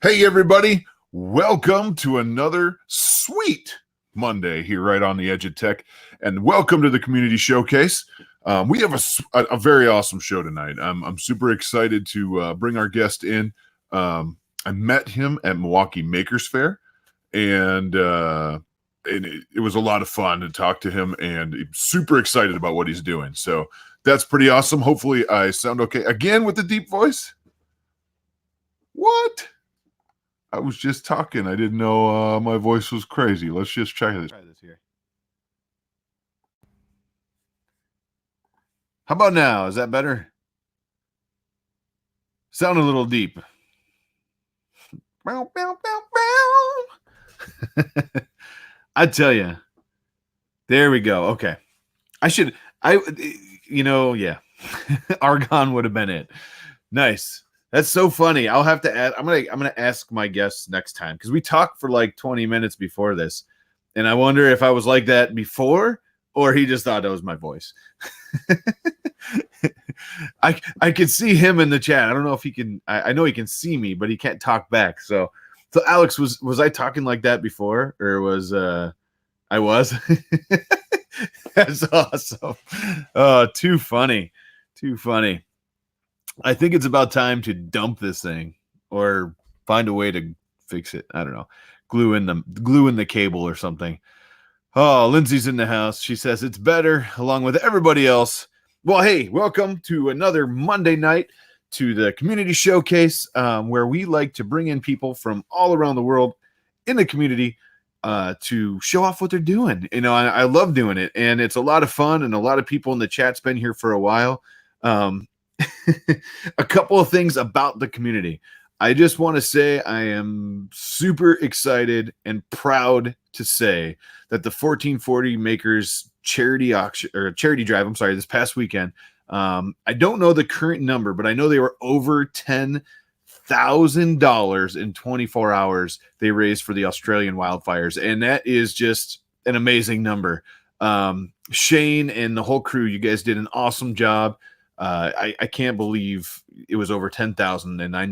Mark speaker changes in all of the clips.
Speaker 1: Hey, everybody. Welcome to another sweet Monday here right on the Edge of Tech. And welcome to the Community Showcase. We have a very awesome show tonight. I'm super excited to bring our guest in. I met him at Milwaukee Makers Fair, and it was a lot of fun to talk to him, and I'm super excited about what he's doing. So that's pretty awesome. Hopefully I sound okay. Again with the deep voice? What? I was just talking. I didn't know my voice was crazy. Let's just check this.
Speaker 2: Try this here.
Speaker 1: How about now? Is that better? Sound a little deep. I tell you. There we go. Okay. Yeah. Argon would have been it. Nice. That's so funny. I'll have to add. I'm gonna ask my guests next time because we talked for like 20 minutes before this, and I wonder if I was like that before or he just thought that was my voice. I could see him in the chat. I don't know if he can. I know he can see me, but he can't talk back. So Alex, was I talking like that before, or was I was? That's awesome. Oh, too funny. Too funny. I think it's about time to dump this thing or find a way to fix it. I don't know. Glue in the cable or something. Oh, Lindsay's in the house. She says it's better along with everybody else. Well, hey, welcome to another Monday night to the Community Showcase, where we like to bring in people from all around the world in the community to show off what they're doing. You know, I love doing it, and it's a lot of fun, and a lot of people in the chat's been here for a while. A couple of things about the community. I just want to say I am super excited and proud to say that the 1440 Makers charity auction or charity drive, this past weekend, I don't know the current number, but I know they were over $10,000 in 24 hours they raised for the Australian wildfires, and that is just an amazing number. Shane and the whole crew, you guys did an awesome job. I can't believe it was over 10,000. And I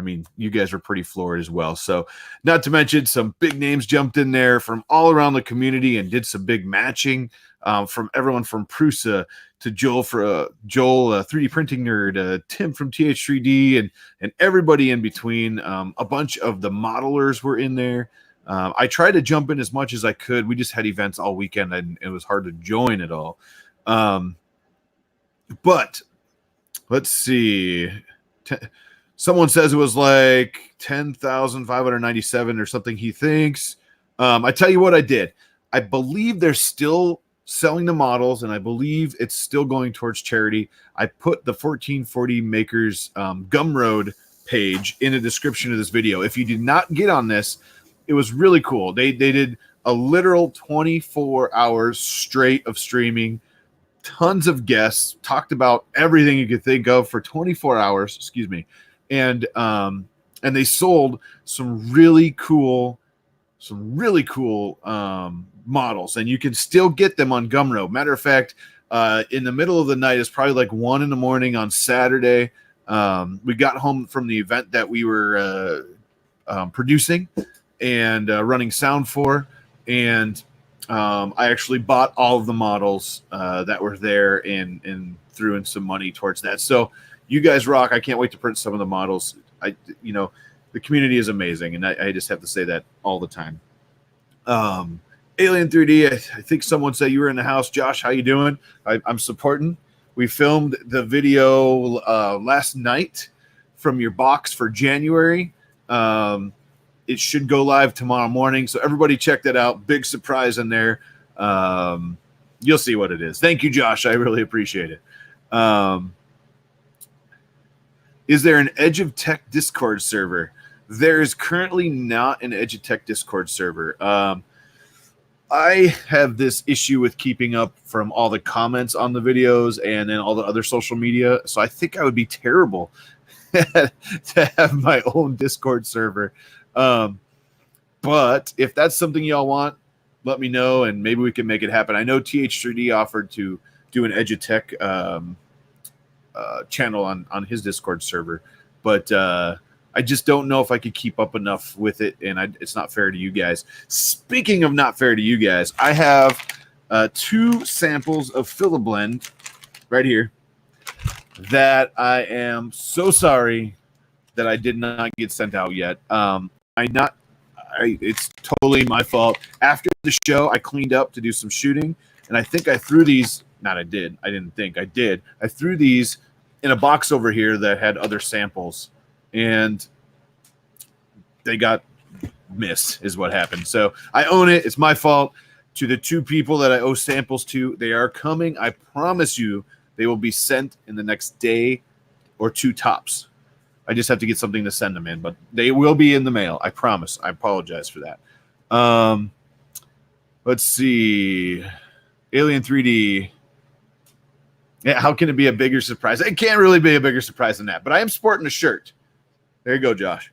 Speaker 1: mean, you guys are pretty floored as well. So not to mention some big names jumped in there from all around the community and did some big matching, from everyone from Prusa to Joel 3D printing nerd, Tim from TH3D and everybody in between. A bunch of the modelers were in there. I tried to jump in as much as I could. We just had events all weekend and it was hard to join it all. But let's see. Someone says it was like 10,597 or something, he thinks. I tell you what I did. I believe they're still selling the models, and I believe it's still going towards charity. I put the 1440 Makers Gumroad page in the description of this video. If you did not get on this, it was really cool. They did a literal 24 hours straight of streaming. Tons of guests, talked about everything you could think of for 24 hours, and they sold some really cool models, and you can still get them on Gumroad. Matter of fact, in the middle of the night, it's probably like 1 a.m. on Saturday. We got home from the event that we were producing and running sound for, and I actually bought all of the models that were there and threw in some money towards that. So you guys rock. I can't wait to print some of the models. The community is amazing, and I just have to say that all the time. Alien 3D, I think someone said you were in the house. Josh, how you doing? I'm supporting. We filmed the video last night from your box for January. It should go live tomorrow morning. So everybody check that out. Big surprise in there. You'll see what it is. Thank you, Josh. I really appreciate it. Is there an Edge of Tech Discord server? There is currently not an Edge of Tech Discord server. I have this issue with keeping up from all the comments on the videos and then all the other social media. So I think I would be terrible to have my own Discord server. But if that's something y'all want, let me know and maybe we can make it happen. I know TH3D offered to do an Edge of Tech channel on his Discord server, but I I just don't know if I could keep up enough with it, and it's not fair to you guys. Speaking of not fair to you guys, I have 2 samples of Fill-A-Blend right here that I am so sorry that I did not get sent out yet. It's totally my fault. After the show, I cleaned up to do some shooting, and I think I threw these. I didn't think I did. I threw these in a box over here that had other samples, and they got missed is what happened. So I own it. It's my fault. To the 2 people that I owe samples to, they are coming. I promise you they will be sent in the next day or 2 tops. I just have to get something to send them in, but they will be in the mail. I promise. I apologize for that. Let's see. Alien 3D. Yeah, how can it be a bigger surprise? It can't really be a bigger surprise than that, but I am sporting a shirt. There you go, Josh.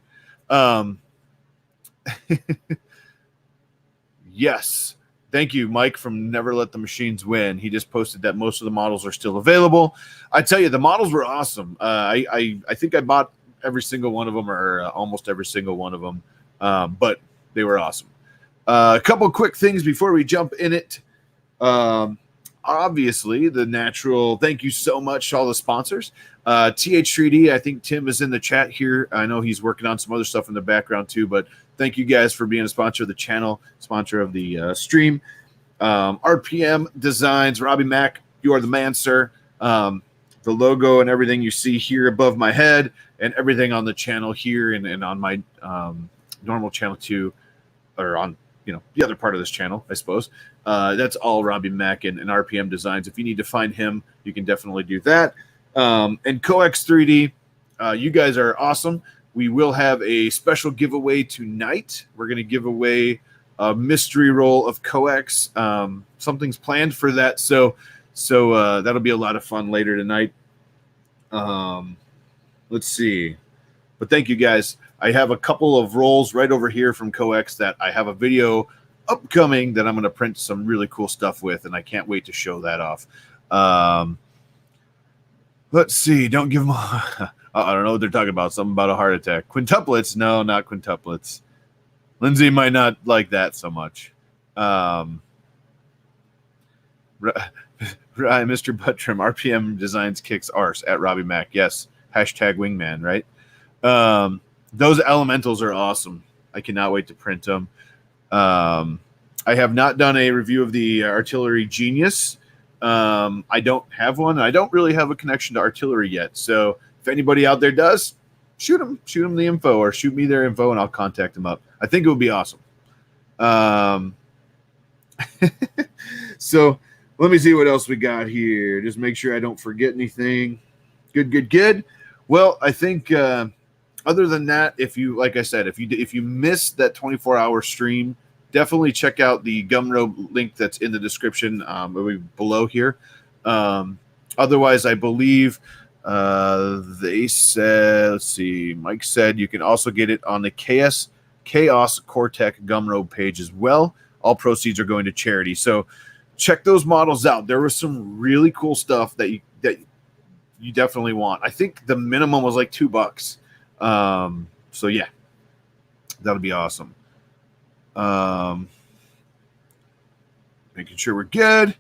Speaker 1: Yes. Thank you, Mike, from Never Let the Machines Win. He just posted that most of the models are still available. I tell you, the models were awesome. I think I bought every single one of them, or almost every single one of them, but they were awesome. A couple quick things before we jump in it. Obviously, the natural thank you so much to all the sponsors. TH3D, I think Tim is in the chat here. I know he's working on some other stuff in the background too, but thank you guys for being a sponsor of the channel, sponsor of the stream. RPM Designs, Robbie Mack, you are the man, sir. The logo and everything you see here above my head and everything on the channel here and on my normal channel too, or on the other part of this channel, I suppose. That's all Robbie Mack and RPM Designs. If you need to find him, you can definitely do that. And Coex 3D, you guys are awesome. We will have a special giveaway tonight. We're going to give away a mystery roll of Coex. Something's planned for that, so that'll be a lot of fun later tonight. Let's see. But thank you guys. I have a couple of rolls right over here from Coex that I have a video upcoming that I'm going to print some really cool stuff with, and I can't wait to show that off. Let's see. Don't give them I don't know what they're talking about. Something about a heart attack. Quintuplets? No, not quintuplets. Lindsay might not like that so much. Right, Mr. Buttram, RPM Designs kicks arse at Robbie Mack. Yes. Hashtag wingman, right? Those elementals are awesome. I cannot wait to print them. I have not done a review of the Artillery Genius. I don't have one. I don't really have a connection to artillery yet. So if anybody out there does, shoot them the info or shoot me their info and I'll contact them up. I think it would be awesome. So let me see what else we got here. Just make sure I don't forget anything. Good. Well, I think other than that, if you, like I said, if you missed that 24-hour stream, definitely check out the Gumroad link that's in the description below here. Otherwise, I believe they said, let's see, Mike said you can also get it on the Chaos Cortec Gumroad page as well. All proceeds are going to charity. So check those models out. There was some really cool stuff that you definitely want. I think the minimum was like $2. So yeah, that'll be awesome. Making sure we're good.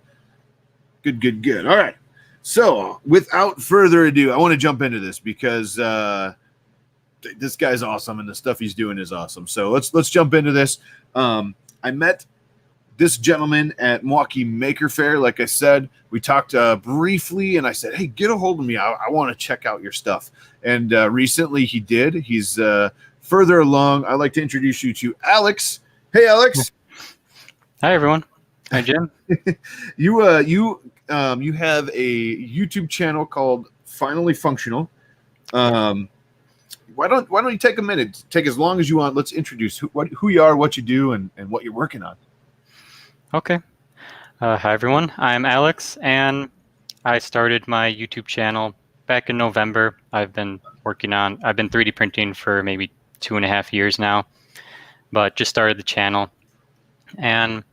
Speaker 1: Good. All right. So without further ado, I want to jump into this because this guy's awesome and the stuff he's doing is awesome. So let's jump into this. I met this gentleman at Milwaukee Maker Faire. Like I said, we talked briefly, and I said, hey, get a hold of me. I want to check out your stuff. And recently he did. He's further along. I'd like to introduce you to Alex. Hey, Alex.
Speaker 2: Hi, everyone. Hi, Jim.
Speaker 1: You have a YouTube channel called Finally Functional. Why don't you take a minute? Take as long as you want. Let's introduce who you are, what you do, and what you're working on.
Speaker 2: Okay. Hi, everyone. I'm Alex, and I started my YouTube channel back in November. I've been 3D printing for maybe 2.5 years now, but just started the channel. And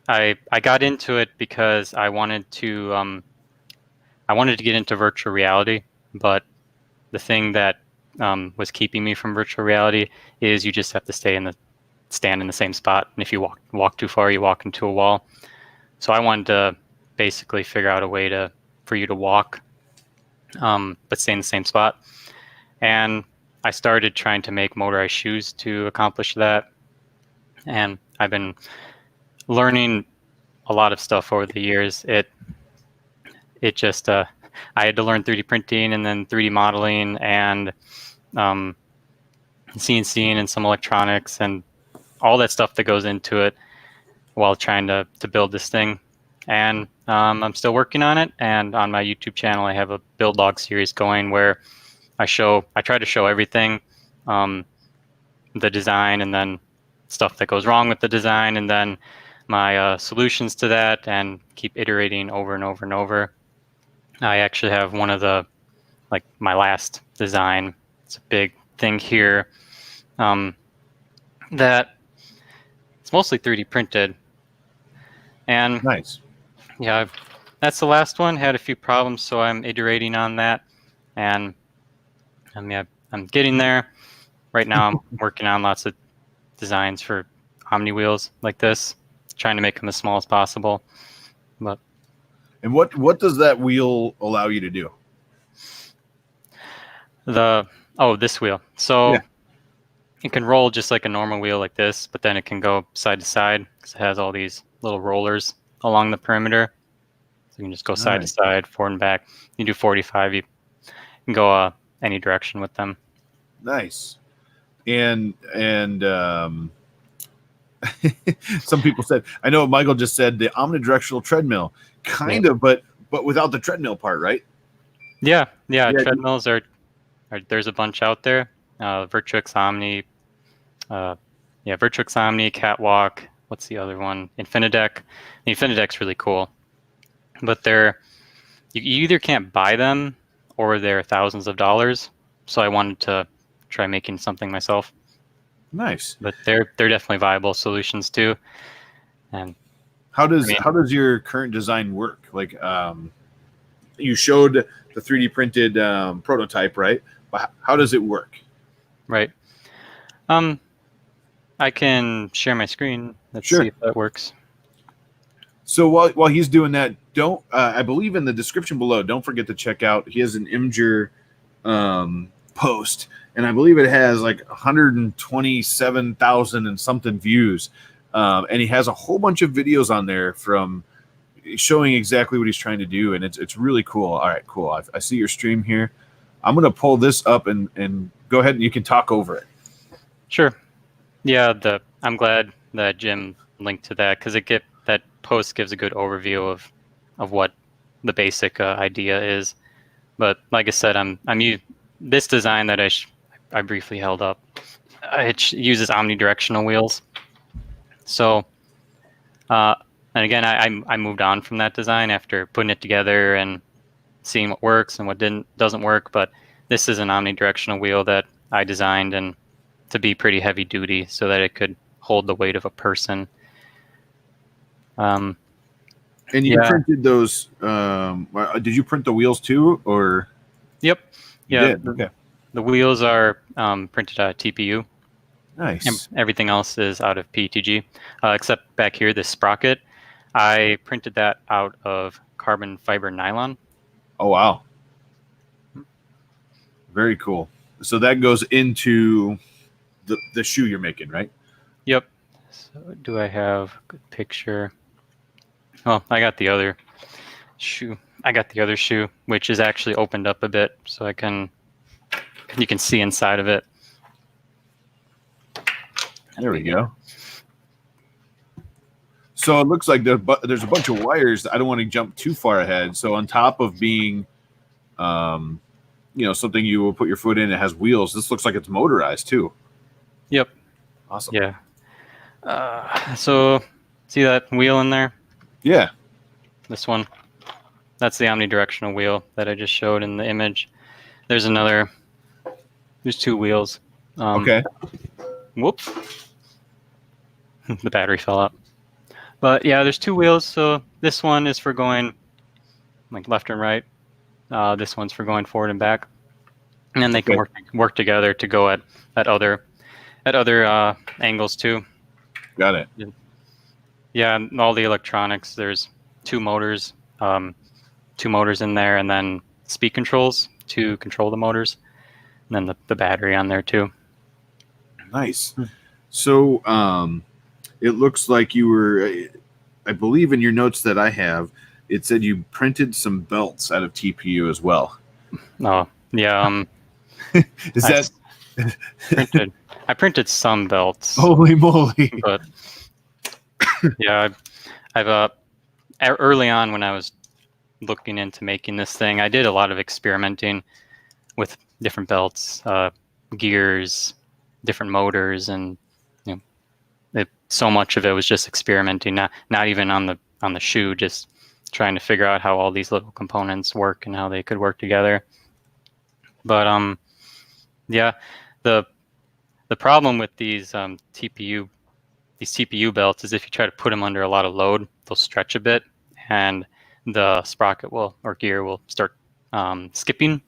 Speaker 2: I got into it because I wanted to get into virtual reality, but the thing that was keeping me from virtual reality is you just have to stand in the same spot, and if you walk too far, you walk into a wall. So I wanted to basically figure out a way for you to walk, but stay in the same spot. And I started trying to make motorized shoes to accomplish that. And I've been learning a lot of stuff over the years. It just I had to learn 3D printing and then 3D modeling and CNC and some electronics and all that stuff that goes into it while trying to build this thing. And I'm still working on it. And on my YouTube channel, I have a build log series going where I try to show everything, the design, and then stuff that goes wrong with the design, and then my solutions to that, and keep iterating over and over and over. I actually have one of my last design. It's a big thing here that it's mostly 3D printed. And
Speaker 1: Nice.
Speaker 2: yeah, that's the last one. Had a few problems, so I'm iterating on that. And I'm getting there. Right now, I'm working on lots of designs for Omni wheels like this, trying to make them as small as possible. But
Speaker 1: And what does that wheel allow you to do?
Speaker 2: This wheel. So
Speaker 1: Yeah.
Speaker 2: it can roll just like a normal wheel like this, but then it can go side to side because it has all these little rollers along the perimeter. So you can just go side to side, forward and back. You do 45. You can go any direction with them.
Speaker 1: Nice. And some people said, I know Michael just said the omnidirectional treadmill, kind of, but without the treadmill part, right?
Speaker 2: Yeah. Treadmills are there's a bunch out there. Virtuix Omni, Virtuix Omni, Catwalk. What's the other one? Infinideck. The Infinideck's really cool, but you either can't buy them or they're thousands of dollars. So I wanted to try making something myself.
Speaker 1: Nice.
Speaker 2: But they're definitely viable solutions too. And
Speaker 1: how does your current design work? Like, you showed the 3D printed prototype, right? But how does it work?
Speaker 2: Right. I can share my screen. Let's
Speaker 1: Sure.
Speaker 2: see if that works.
Speaker 1: So while he's doing that, don't I believe in the description below, don't forget to check out, he has an Imgur post, and I believe it has like 127,000 and something views, and he has a whole bunch of videos on there from showing exactly what he's trying to do, and it's really cool. All right, cool. I see your stream here. I'm gonna pull this up and go ahead and you can talk over it.
Speaker 2: Sure. Yeah, I'm glad that Jim linked to that because that post gives a good overview of what the basic idea is. But like I said, this design that I briefly held up, it uses omnidirectional wheels. So, and again, I moved on from that design after putting it together and seeing what works and what doesn't work. But this is an omnidirectional wheel that I designed and to be pretty heavy duty so that it could hold the weight of a person.
Speaker 1: And you printed those. Did you print the wheels too, or?
Speaker 2: Yep. Yeah.
Speaker 1: You did? Okay.
Speaker 2: The wheels are printed out of TPU.
Speaker 1: Nice.
Speaker 2: And everything else is out of PETG, except back here, this sprocket. I printed that out of carbon fiber nylon.
Speaker 1: Oh, wow. Very cool. So that goes into the shoe you're making, right?
Speaker 2: Yep. So do I have a good picture? Oh, I got the other shoe. Which is actually opened up a bit, so you can see inside of it.
Speaker 1: There we go. So it looks like there's a bunch of wires. I don't want to jump too far ahead. So on top of being, something you will put your foot in, it has wheels. This looks like it's motorized too.
Speaker 2: Yep.
Speaker 1: Awesome.
Speaker 2: Yeah. So see that wheel in there?
Speaker 1: Yeah.
Speaker 2: This one. That's the omnidirectional wheel that I just showed in the image. There's two wheels.
Speaker 1: Okay.
Speaker 2: Whoops. The battery fell out. But yeah, there's two wheels. So this one is for going like left and right. This one's for going forward and back. and then they can
Speaker 1: Okay.
Speaker 2: work together to go at other angles too.
Speaker 1: Got it.
Speaker 2: Yeah, and all the electronics. There's two motors, um, two motors in there, and then speed controls to control the motors, and then the battery on there too.
Speaker 1: Nice. So, it looks like you were, I believe in your notes that I have, it said you printed some belts out of TPU as well.
Speaker 2: Oh, yeah.
Speaker 1: Is
Speaker 2: I
Speaker 1: that
Speaker 2: printed I printed some belts,
Speaker 1: holy moly?
Speaker 2: but yeah, I've early on when I was looking into making this thing, I did a lot of experimenting with different belts, gears, different motors, and you know, so much of it was just experimenting, not even on the shoe, just trying to figure out how all these little components work and how they could work together. But yeah, the problem with these TPU belts is if you try to put them under a lot of load, they'll stretch a bit, and the sprocket or gear will start skipping.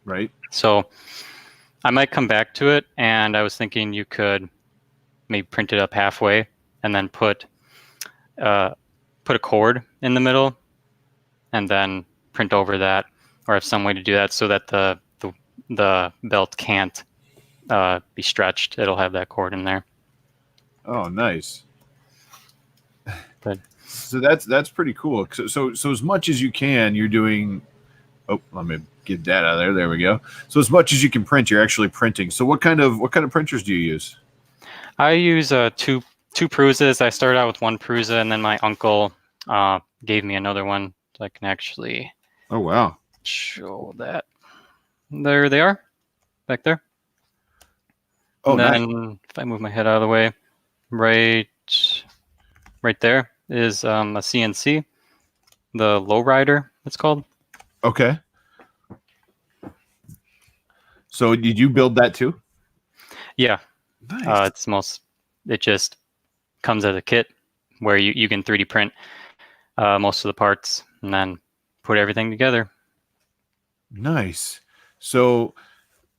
Speaker 1: Right.
Speaker 2: So I might come back to it, and I was thinking you could maybe print it up halfway and then put a cord in the middle, and then print over that, or have some way to do that so that the belt can't be stretched. It'll have that cord in there.
Speaker 1: Oh, nice.
Speaker 2: But
Speaker 1: So that's pretty cool. So as much as you can, you're doing. Oh, let me get that out of there. There we go. So as much as you can print, you're actually printing. So what kind of printers do you use?
Speaker 2: I use two Pruzas. I started out with one Prusa, and then my uncle gave me another one. So I can actually
Speaker 1: Oh wow.
Speaker 2: show that. There they are, back there.
Speaker 1: Oh,
Speaker 2: And
Speaker 1: nice.
Speaker 2: then if I move my head out of the way, right there is a CNC, the Lowrider, it's called.
Speaker 1: Okay. So did you build that too?
Speaker 2: Yeah,
Speaker 1: Nice.
Speaker 2: it just comes as a kit where you can 3D print most of the parts and then put everything together.
Speaker 1: Nice. So,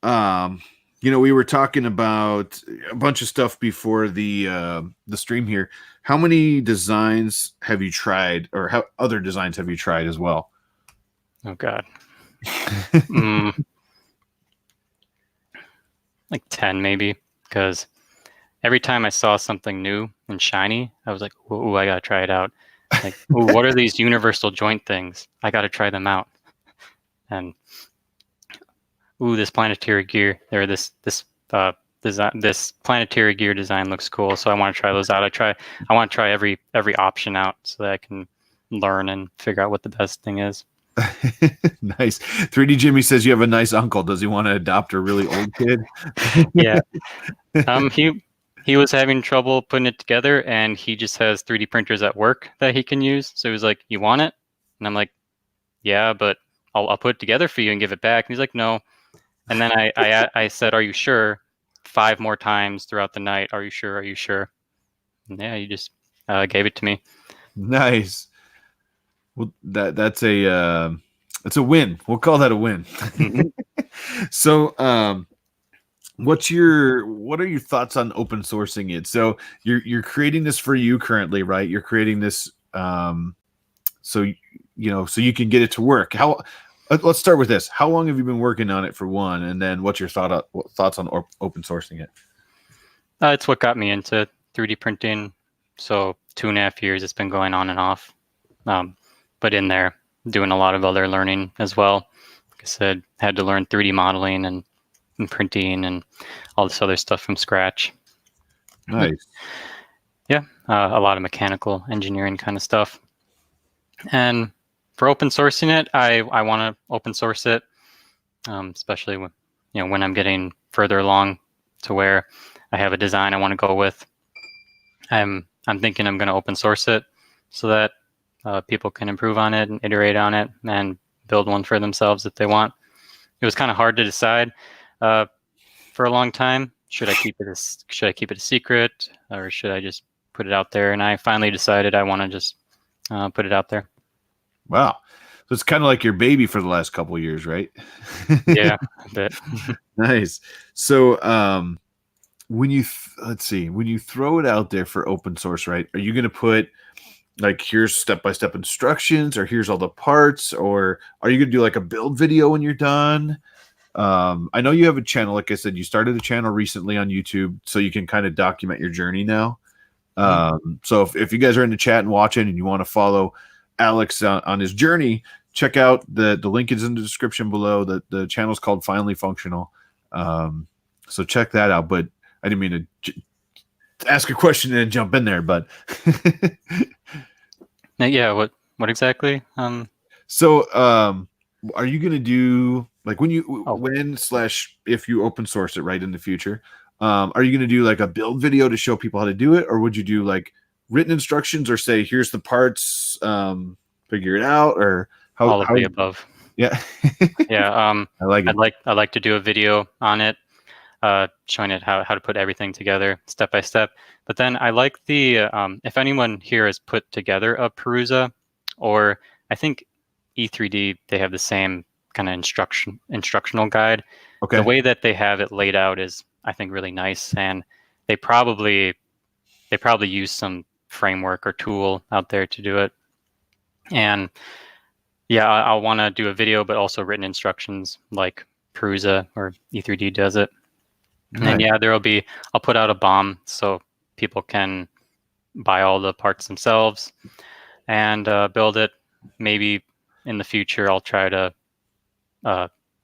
Speaker 1: we were talking about a bunch of stuff before the stream here. How many designs have you tried, or how other designs have you tried as well?
Speaker 2: Oh God. Like 10 maybe, because every time I saw something new and shiny, I was like, "Ooh, I gotta try it out." Like, "Ooh, what are these universal joint things? I gotta try them out." And ooh, this planetary gear, or this design, this planetary gear design looks cool, so I want to try those out. I want to try every option out so that I can learn and figure out what the best thing is.
Speaker 1: Nice. 3D Jimmy says you have a nice uncle. Does he want to adopt a really old kid?
Speaker 2: Yeah. He was having trouble putting it together, and he just has 3D printers at work that he can use. So he was like, "You want it?" And I'm like, "Yeah, but I'll put it together for you and give it back." And he's like, "No." And then I said, "Are you sure?" 5 more times throughout the night. "Are you sure? Are you sure?" And yeah, he just gave it to me.
Speaker 1: Nice. Well, that's a win. We'll call that a win.
Speaker 2: Mhm.
Speaker 1: So, what are your thoughts on open sourcing it? So you're creating this for you currently, right? You're creating this, so so you can get it to work. How? Let's start with this. How long have you been working on it for one, and then what's your thoughts on open sourcing it?
Speaker 2: It's what got me into 3D printing. So 2.5 years it's been going on and off. But in there, doing a lot of other learning as well. Like I said, had to learn 3D modeling and printing and all this other stuff from scratch.
Speaker 1: Nice.
Speaker 2: Yeah, a lot of mechanical engineering kind of stuff. And for open sourcing it, I want to open source it, especially when I'm getting further along to where I have a design I want to go with. I'm thinking I'm going to open source it so that people can improve on it and iterate on it and build one for themselves if they want. It was kind of hard to decide for a long time. Should I keep it a secret, or should I just put it out there? And I finally decided I want to just put it out there.
Speaker 1: Wow. So it's kind of like your baby for the last couple of years, right?
Speaker 2: Yeah, a bit.
Speaker 1: Nice. So when you let's see, when you throw it out there for open source, right? Are you going to put like here's step-by-step instructions, or here's all the parts, or are you going to do like a build video when you're done? I know you have a channel. Like I said, you started a channel recently on YouTube, so you can kind of document your journey now. So if you guys are in the chat and watching and you want to follow Alex on his journey, check out the link is in the description below. The channel's called Finally Functional. So check that out. But I didn't mean to ask a question and jump in there, but
Speaker 2: Yeah, what exactly?
Speaker 1: so are you gonna do like when you
Speaker 2: Oh.
Speaker 1: when slash if you open source it right in the future? Are you gonna do like a build video to show people how to do it, or would you do like written instructions, or say here's the parts, figure it out, or
Speaker 2: All of the above.
Speaker 1: Yeah.
Speaker 2: Yeah,
Speaker 1: I like it.
Speaker 2: I'd like to do a video on it, showing it how to put everything together step by step. But then I like the if anyone here has put together a Perusa, or I think E3D, they have the same kind of instructional guide.
Speaker 1: Okay.
Speaker 2: The way that they have it laid out is, I think, really nice, and they probably use some framework or tool out there to do it. And yeah, I'll want to do a video, but also written instructions like Perusa or E3D does it.
Speaker 1: Nice.
Speaker 2: And yeah, I'll put out a BOM so people can buy all the parts themselves and build it. Maybe in the future, I'll try to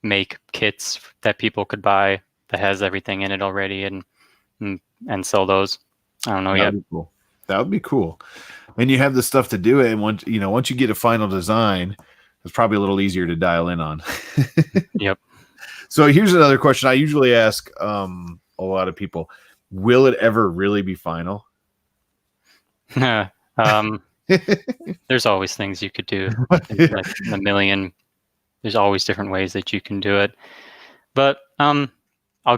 Speaker 2: make kits that people could buy that has everything in it already and sell those. I don't know yet.
Speaker 1: Cool. That would be cool. And you have the stuff to do it. And once you get a final design, it's probably a little easier to dial in on.
Speaker 2: Yep.
Speaker 1: So here's another question I usually ask a lot of people. Will it ever really be final?
Speaker 2: There's always things you could do. Like a million. There's always different ways that you can do it. But I'll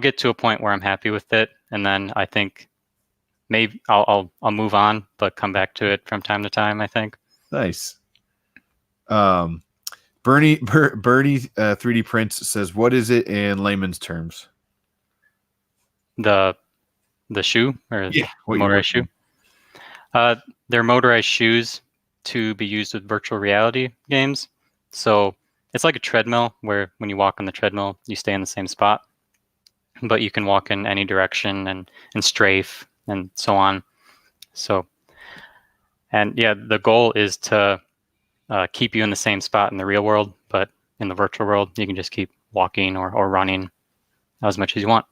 Speaker 2: get to a point where I'm happy with it, and then I think maybe I'll move on, but come back to it from time to time, I think.
Speaker 1: Nice. Bernie 3D Prints says, what is it in layman's terms?
Speaker 2: The shoe, or motorized shoe? They're motorized shoes to be used with virtual reality games. So it's like a treadmill where when you walk on the treadmill, you stay in the same spot, but you can walk in any direction and strafe and so on. So, and yeah, the goal is to keep you in the same spot in the real world, but in the virtual world, you can just keep walking or running as much as you want.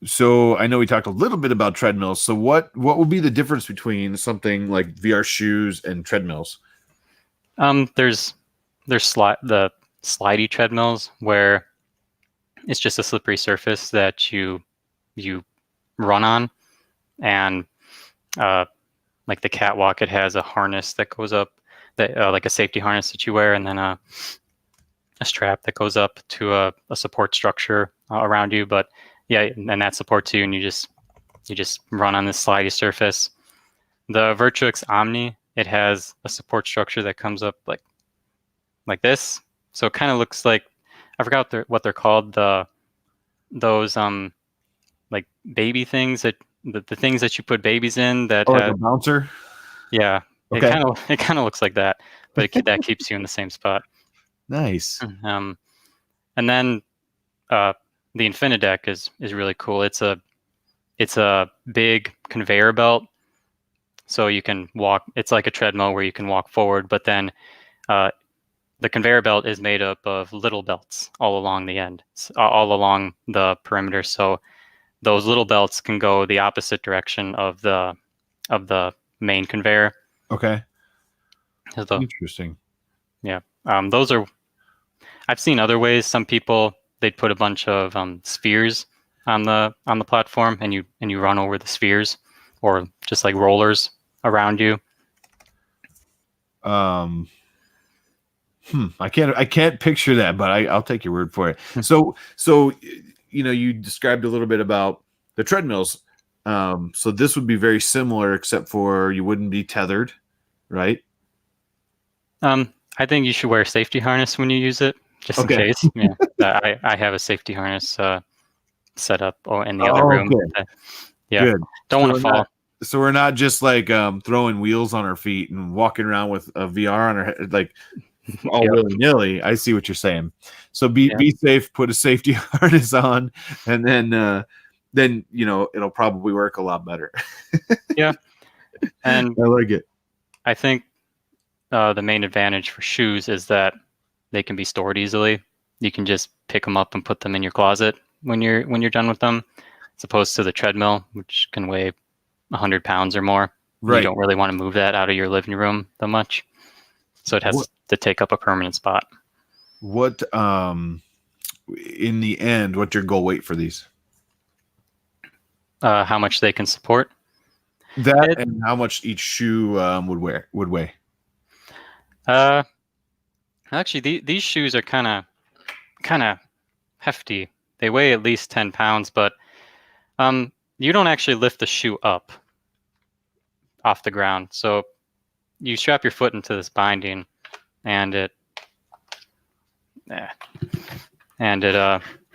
Speaker 1: So I know we talked a little bit about treadmills. So what would be the difference between something like VR shoes and treadmills?
Speaker 2: There's the slidey treadmills where it's just a slippery surface that you run on, and like the catwalk, it has a harness that goes up, that like a safety harness that you wear, and then a strap that goes up to a support structure around you. But yeah, and that supports you, and you just run on this slidey surface. The Virtuix Omni, it has a support structure that comes up like this. So it kind of looks like, I forgot what they're called, those like baby things, that the things that you put babies in, that
Speaker 1: like a bouncer.
Speaker 2: Yeah.
Speaker 1: Okay.
Speaker 2: It kind of looks like that, but that keeps you in the same spot.
Speaker 1: Nice.
Speaker 2: And then the Infinideck is really cool. It's a big conveyor belt, so you can walk. It's like a treadmill where you can walk forward, but then the conveyor belt is made up of little belts all along the end, all along the perimeter. So those little belts can go the opposite direction of the main conveyor.
Speaker 1: Okay. Interesting.
Speaker 2: Yeah. Those are, I've seen other ways. Some people, they'd put a bunch of spheres on the platform, and you run over the spheres, or just like rollers around you.
Speaker 1: I can't picture that, but I'll take your word for it. So you described a little bit about the treadmills. So this would be very similar, except for you wouldn't be tethered, right?
Speaker 2: I think you should wear a safety harness when you use it, just in
Speaker 1: Okay.
Speaker 2: case. Yeah, I have a safety harness set up in the other
Speaker 1: Oh,
Speaker 2: room.
Speaker 1: okay.
Speaker 2: Yeah,
Speaker 1: Good.
Speaker 2: don't
Speaker 1: So
Speaker 2: want to fall.
Speaker 1: we're not just like throwing wheels on our feet and walking around with a VR on our head, like all
Speaker 2: Yep.
Speaker 1: willy nilly. I see what you're saying. So
Speaker 2: Yeah.
Speaker 1: be safe. Put a safety harness on, and then it'll probably work a lot better.
Speaker 2: Yeah, and
Speaker 1: I like it.
Speaker 2: I think the main advantage for shoes is that they can be stored easily. You can just pick them up and put them in your closet when you're done with them, as opposed to the treadmill, which can weigh 100 pounds or more. You
Speaker 1: Right.
Speaker 2: don't really want to move that out of your living room that much, so it has to take up a permanent spot.
Speaker 1: What in the end, what's your goal weight for these?
Speaker 2: How much they can support?
Speaker 1: That and how much each shoe would weigh?
Speaker 2: Actually, these shoes are kind of hefty. They weigh at least 10 pounds, but you don't actually lift the shoe up off the ground. So you strap your foot into this binding, and it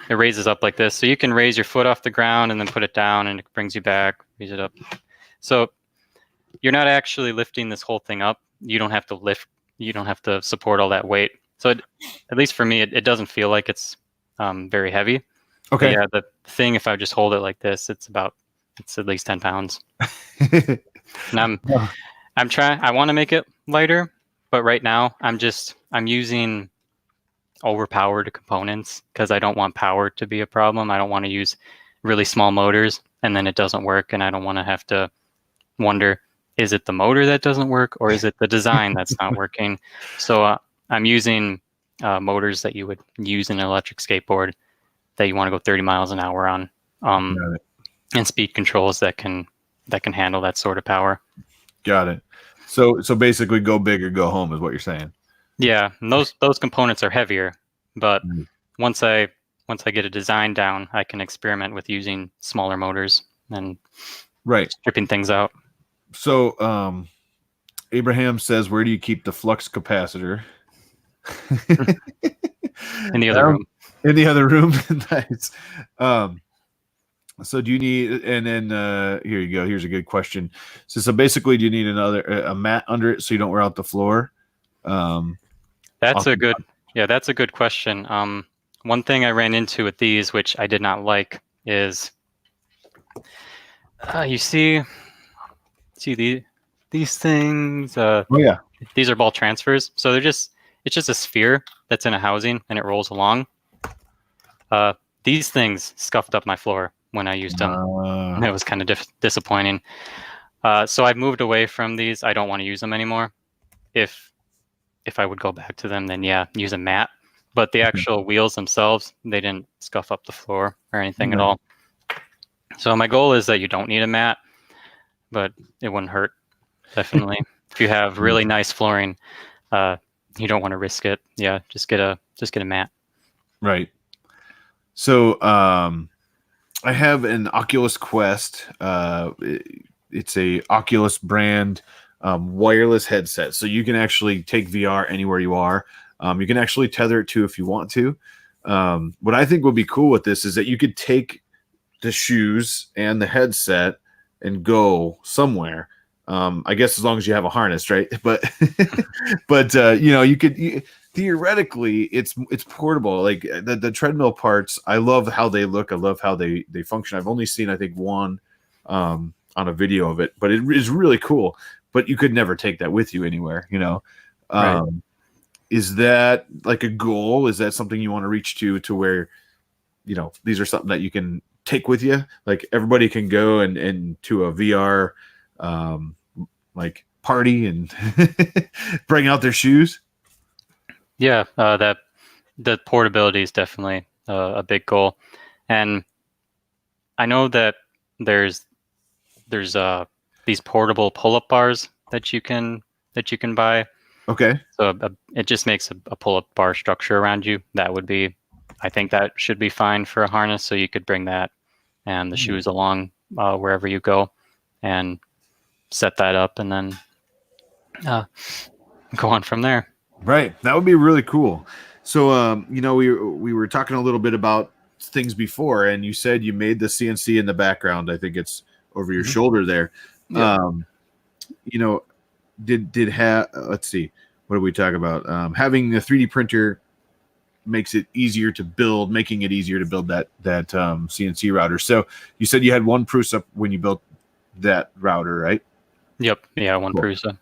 Speaker 2: raises up like this. So you can raise your foot off the ground and then put it down, and it brings you back, raise it up. So you're not actually lifting this whole thing up. You don't have to lift. You don't have to support all that weight. So at least for me, it doesn't feel like it's very heavy.
Speaker 1: Okay.
Speaker 2: But yeah, the thing, if I just hold it like this, it's at least 10 pounds. And I'm trying. I want to make it lighter, but right now I'm using overpowered components because I don't want power to be a problem. I don't want to use really small motors and then it doesn't work, and I don't want to have to wonder, is it the motor that doesn't work or is it the design that's not working? So I'm using motors that you would use in an electric skateboard that you want to go 30 miles an hour on, and speed controls that can handle that sort of power.
Speaker 1: Got it. So basically, go big or go home is what you're saying.
Speaker 2: Yeah, and those components are heavier, but once I get a design down, I can experiment with using smaller motors and stripping things out.
Speaker 1: So Abraham says, where do you keep the flux capacitor?
Speaker 2: In the other room.
Speaker 1: In the other room. Nice. So do you need, and then here you go. Here's a good question. So basically, do you need a mat under it so you don't wear out the floor?
Speaker 2: That's a good question. One thing I ran into with these, which I did not like, is you see these things.
Speaker 1: Oh yeah.
Speaker 2: These are ball transfers. So it's just a sphere that's in a housing and it rolls along. These things scuffed up my floor when I used them. And it was kind of disappointing. So I've moved away from these. I don't want to use them anymore. If I would go back to them, then yeah, use a mat. But the actual wheels themselves, they didn't scuff up the floor or anything at all. So my goal is that you don't need a mat, but it wouldn't hurt, definitely. If you have really nice flooring, you don't want to risk it. Yeah, just get a mat.
Speaker 1: Right. So I have an Oculus Quest. It's a Oculus brand wireless headset, so you can actually take VR anywhere you are. You can actually tether it to if you want to. What I think would be cool with this is that you could take the shoes and the headset and go somewhere. I guess as long as you have a harness, right? But you could theoretically it's portable. Like the treadmill parts, I love how they look. I love how they function. I've only seen I think one on a video of it, but it is really cool. But you could never take that with you anywhere,
Speaker 2: Right.
Speaker 1: Is that like a goal? Is that something you want to reach to where, these are something that you can take with you? Like everybody can go and to a VR like party and bring out their shoes?
Speaker 2: Yeah, that the portability is definitely a big goal. And I know that there's these portable pull-up bars that you can buy.
Speaker 1: Okay.
Speaker 2: So it just makes a pull-up bar structure around you. I think that should be fine for a harness. So you could bring that and the shoes along wherever you go, and set that up, and then go on from there.
Speaker 1: Right. That would be really cool. So, we were talking a little bit about things before, and you said you made the CNC in the background. I think it's over your
Speaker 2: Mhm.
Speaker 1: shoulder there.
Speaker 2: Yep.
Speaker 1: Um, you know, did have let's see, what did we talk about? Having the 3D printer makes it easier to build, making it easier to build that CNC router. So you said you had one Prusa when you built that router, right?
Speaker 2: Yep. Yeah, one
Speaker 1: Cool.
Speaker 2: Prusa.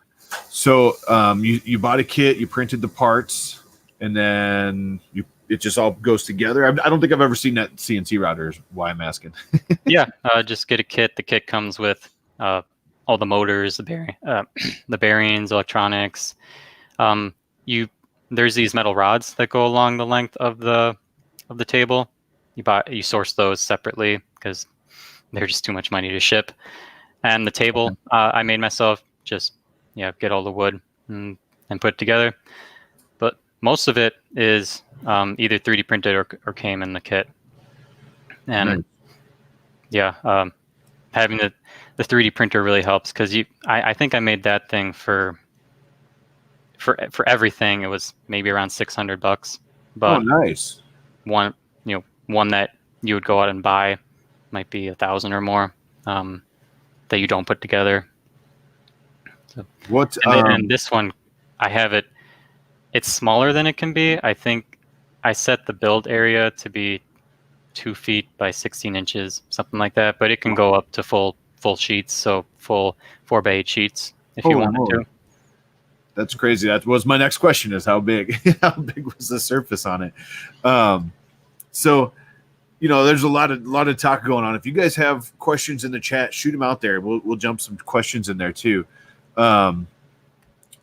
Speaker 1: So you bought a kit, you printed the parts, and then it just all goes together. I don't think I've ever seen that CNC router. Is why I'm asking.
Speaker 2: Yeah, just get a kit. The kit comes with all the motors, the bearings, electronics. Um, you there's these metal rods that go along the length of the table. You source those separately because they're just too much money to ship. And the table I made myself. Just get all the wood and put it together. But most of it is either 3D printed or came in the kit. And
Speaker 1: Nice.
Speaker 2: yeah, having the 3D printer really helps because I think I made that thing for everything. It was maybe around $600,
Speaker 1: Oh,
Speaker 2: but
Speaker 1: nice.
Speaker 2: one that you would go out and buy might be 1,000 or more that you don't put together. So,
Speaker 1: What?
Speaker 2: and this one, I have it. It's smaller than it can be. I think I set the build area to be 2 feet by 16 inches, something like that. But it can go up to full sheets, so full 4x8 sheets if you
Speaker 1: Holy
Speaker 2: wanted
Speaker 1: moly.
Speaker 2: to.
Speaker 1: That's crazy. That was my next question: is how big? How big was the surface on it? So there's a lot of talk going on. If you guys have questions in the chat, shoot them out there. We'll jump some questions in there too.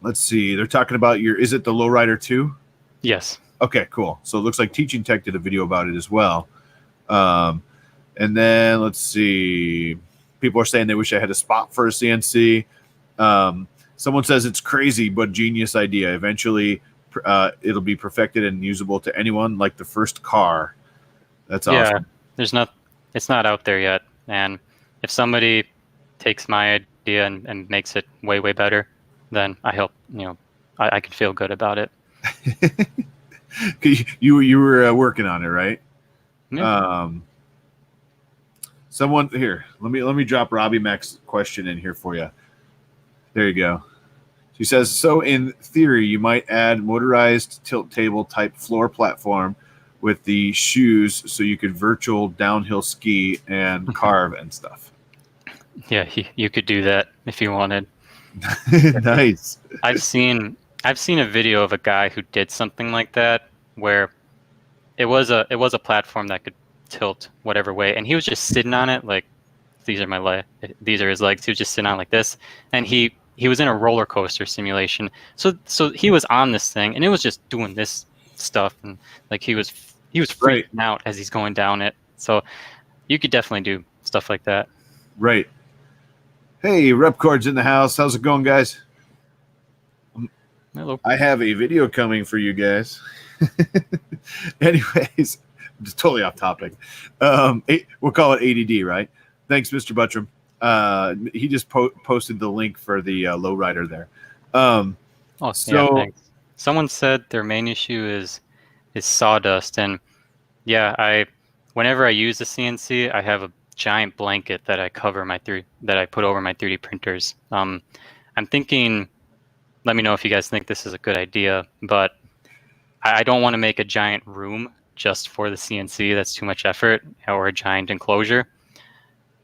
Speaker 1: Let's see. They're talking about is it the Lowrider 2?
Speaker 2: Yes.
Speaker 1: Okay, cool. So it looks like Teaching Tech did a video about it as well. And then let's see. People are saying they wish I had a spot for a CNC. Someone says it's crazy, but genius idea. Eventually, it'll be perfected and usable to anyone, like the first car. That's awesome.
Speaker 2: Yeah, it's not out there yet. And if somebody takes my idea and makes it way, way better, then I hope, I can feel good about it.
Speaker 1: You were working on it, right?
Speaker 2: Yeah.
Speaker 1: Someone here. Let me drop Robbie Mac's question in here for you. There you go. She says, so in theory, you might add motorized tilt table type floor platform with the shoes so you could virtual downhill ski and carve and stuff.
Speaker 2: Yeah, you could do that if you wanted.
Speaker 1: Nice.
Speaker 2: I've seen a video of a guy who did something like that where it was a platform that could tilt whatever way, and he was just sitting on it like these are his legs. He was just sitting on it like this, and he was in a roller coaster simulation. So he was on this thing, and it was just doing this stuff, and like he was freaking out as he's going down it. So you could definitely do stuff like that.
Speaker 1: Right. Hey, Repcord's in the house. How's it going, guys?
Speaker 2: Hello.
Speaker 1: I have a video coming for you guys. Anyways, just totally off topic. We'll call it ADD, right? Thanks, Mr. Buttram. He just posted the link for the Lowrider there.
Speaker 2: Thanks. Someone said their main issue is sawdust, and whenever I use the CNC, I have a giant blanket that I put over my 3D printers. I'm thinking, let me know if you guys think this is a good idea, but I don't want to make a giant room just for the CNC. That's too much effort, or a giant enclosure.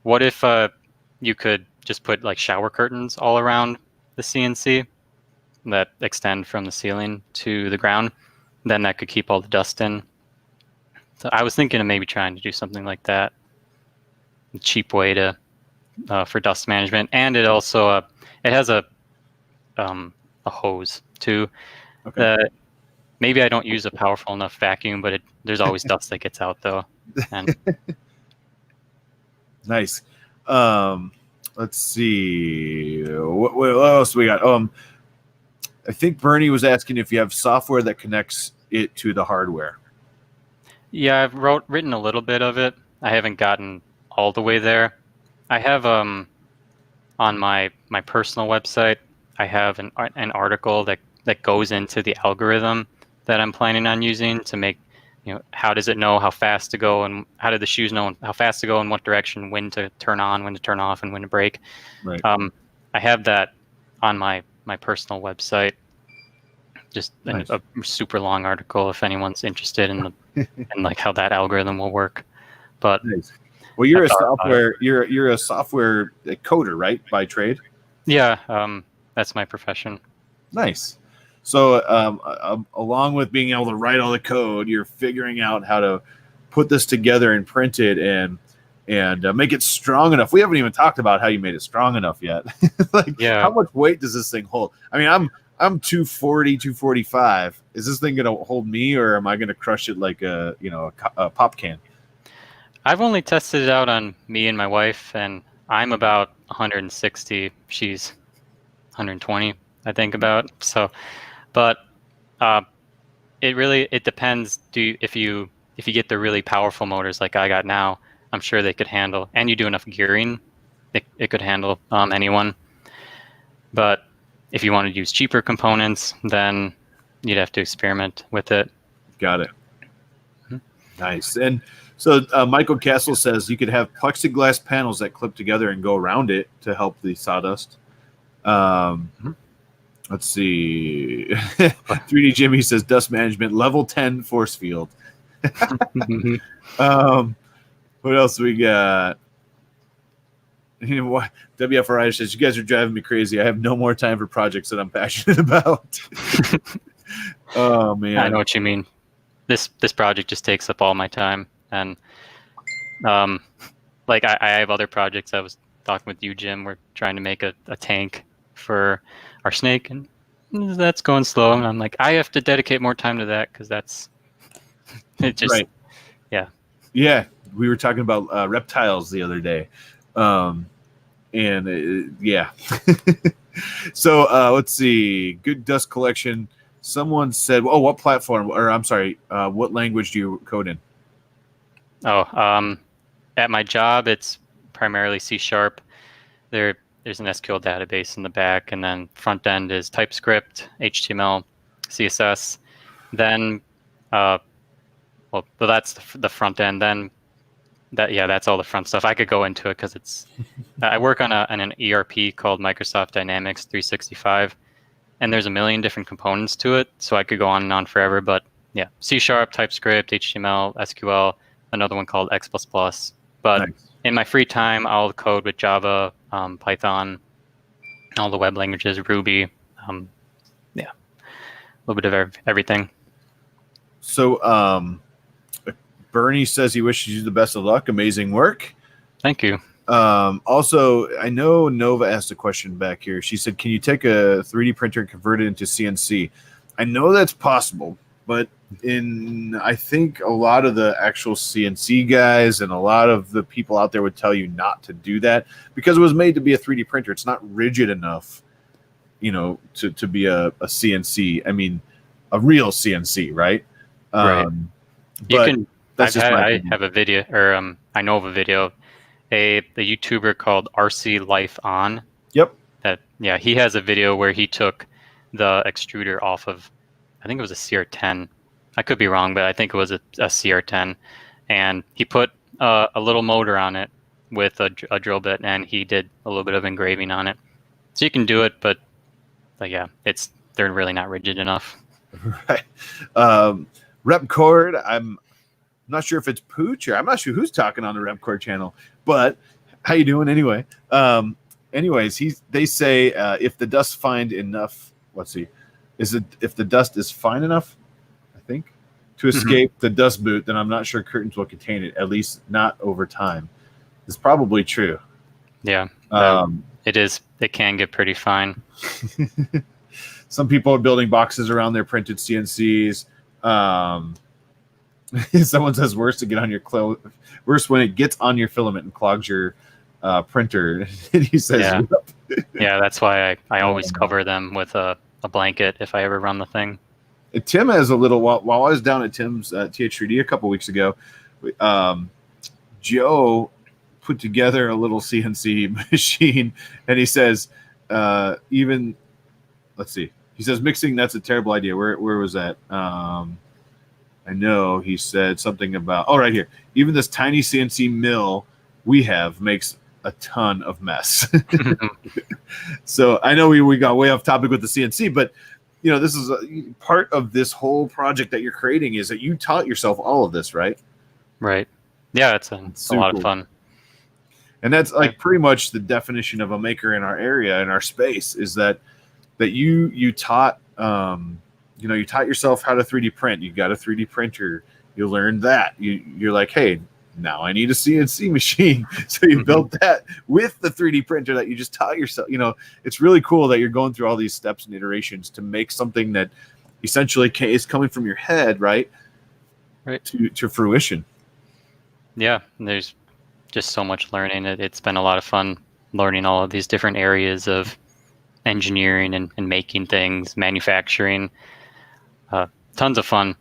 Speaker 2: What if you could just put like shower curtains all around the CNC that extend from the ceiling to the ground? Then that could keep all the dust in. So I was thinking of maybe trying to do something like that. A cheap way to for dust management, and it also it has a hose too.
Speaker 1: Okay.
Speaker 2: Maybe I don't use a powerful enough vacuum, but there's always dust that gets out though. And
Speaker 1: nice. Let's see. What else we got? I think Bernie was asking if you have software that connects it to the hardware.
Speaker 2: Yeah, I've written a little bit of it. I haven't gotten all the way there. I have on my personal website, I have an article that that goes into the algorithm that I'm planning on using to make, how does it know how fast to go, and how do the shoes know how fast to go in what direction, when to turn on, when to turn off, and when to brake.
Speaker 1: Right.
Speaker 2: I have that on my personal website. Just
Speaker 1: Nice.
Speaker 2: a super long article if anyone's interested in in like how that algorithm will work. But
Speaker 1: Nice. Well, you're a software coder, right, by trade?
Speaker 2: Yeah, that's my profession.
Speaker 1: Nice. So, along with being able to write all the code, you're figuring out how to put this together and print it and make it strong enough. We haven't even talked about how you made it strong enough yet. Like, how much weight does this thing hold? I mean, I'm 240, 245. Is this thing going to hold me, or am I going to crush it like a pop can?
Speaker 2: I've only tested it out on me and my wife, and I'm about 160. She's 120, I think, about. So, but it depends. If you get the really powerful motors like I got now, I'm sure they could handle, and you do enough gearing, it could handle anyone. But if you want to use cheaper components, then you'd have to experiment with it.
Speaker 1: Got it. Mm-hmm. Nice. And so Michael Castle says you could have plexiglass panels that clip together and go around it to help the sawdust. Let's see. 3D Jimmy says dust management level 10 force field. What else we got? What? WFRI says, you guys are driving me crazy. I have no more time for projects that I'm passionate about. Oh, man.
Speaker 2: I know what you mean. This project just takes up all my time. And like I have other projects. I was talking with you, Jim. We're trying to make a tank for our snake, and that's going slow. And I'm like, I have to dedicate more time to that because that's it. Just
Speaker 1: right. Yeah. We were talking about reptiles the other day, yeah. So let's see. Good dust collection. Someone said, "Oh, what platform?" Or I'm sorry, what language do you code in?
Speaker 2: Oh, at my job, it's primarily C#. There's an SQL database in the back, and then front end is TypeScript, HTML, CSS. Then, well, that's the front end. Then, that's all the front stuff. I could go into it because it's. I work on an ERP called Microsoft Dynamics 365, and there's a million different components to it. So I could go on and on forever. But yeah, C#, TypeScript, HTML, SQL. Another one called X++. But nice. In my free time, I'll code with Java, Python, all the web languages, Ruby, a little bit of everything.
Speaker 1: So Bernie says he wishes you the best of luck. Amazing work.
Speaker 2: Thank you.
Speaker 1: Also, I know Nova asked a question back here. She said, can you take a 3D printer and convert it into CNC? I know that's possible, but I think a lot of the actual CNC guys and a lot of the people out there would tell you not to do that because it was made to be a 3D printer. It's not rigid enough, to be a CNC. I mean, a real CNC, right?
Speaker 2: Right. I have a video, or I know of a video, the YouTuber called RC Life On.
Speaker 1: Yep.
Speaker 2: He has a video where he took the extruder off of, I think it was a CR10. I could be wrong, but I think it was a CR10. And he put a little motor on it with a drill bit, and he did a little bit of engraving on it. So you can do it, but they're really not rigid enough.
Speaker 1: Right. Repcord, I'm not sure if it's Pooch or I'm not sure who's talking on the Repcord channel, but how you doing anyway? Anyways, they say if the dust find enough, let's see, if the dust is fine enough, I think, to escape the dust boot, then I'm not sure curtains will contain it, at least not over time. It's probably true.
Speaker 2: Yeah. It is. It can get pretty fine.
Speaker 1: Some people are building boxes around their printed CNCs. Someone says worse to get on your worse when it gets on your filament and clogs your printer. And he says,
Speaker 2: yeah, that's why I always cover them with a blanket if I ever run the thing.
Speaker 1: Tim has a little while I was down at Tim's TH3D a couple weeks ago. Joe put together a little CNC machine, and he says, let's see. He says mixing, that's a terrible idea. Where was that? I know he said something about, oh, right here. Even this tiny CNC mill we have makes a ton of mess. So I know we got way off topic with the CNC, but this is part of this whole project that you're creating is that you taught yourself all of this, right?
Speaker 2: Right. Yeah, it's a lot of fun.
Speaker 1: And that's like pretty much the definition of a maker in our area, in our space, is that you taught you taught yourself how to 3D print. You got a 3D printer. You learned that. You're like, hey, now I need a CNC machine. So you built that with the 3D printer that you just taught yourself. It's really cool that you're going through all these steps and iterations to make something that essentially is coming from your head, right?
Speaker 2: Right.
Speaker 1: To fruition.
Speaker 2: Yeah, there's just so much learning. It's been a lot of fun learning all of these different areas of engineering and making things, manufacturing. Tons of fun.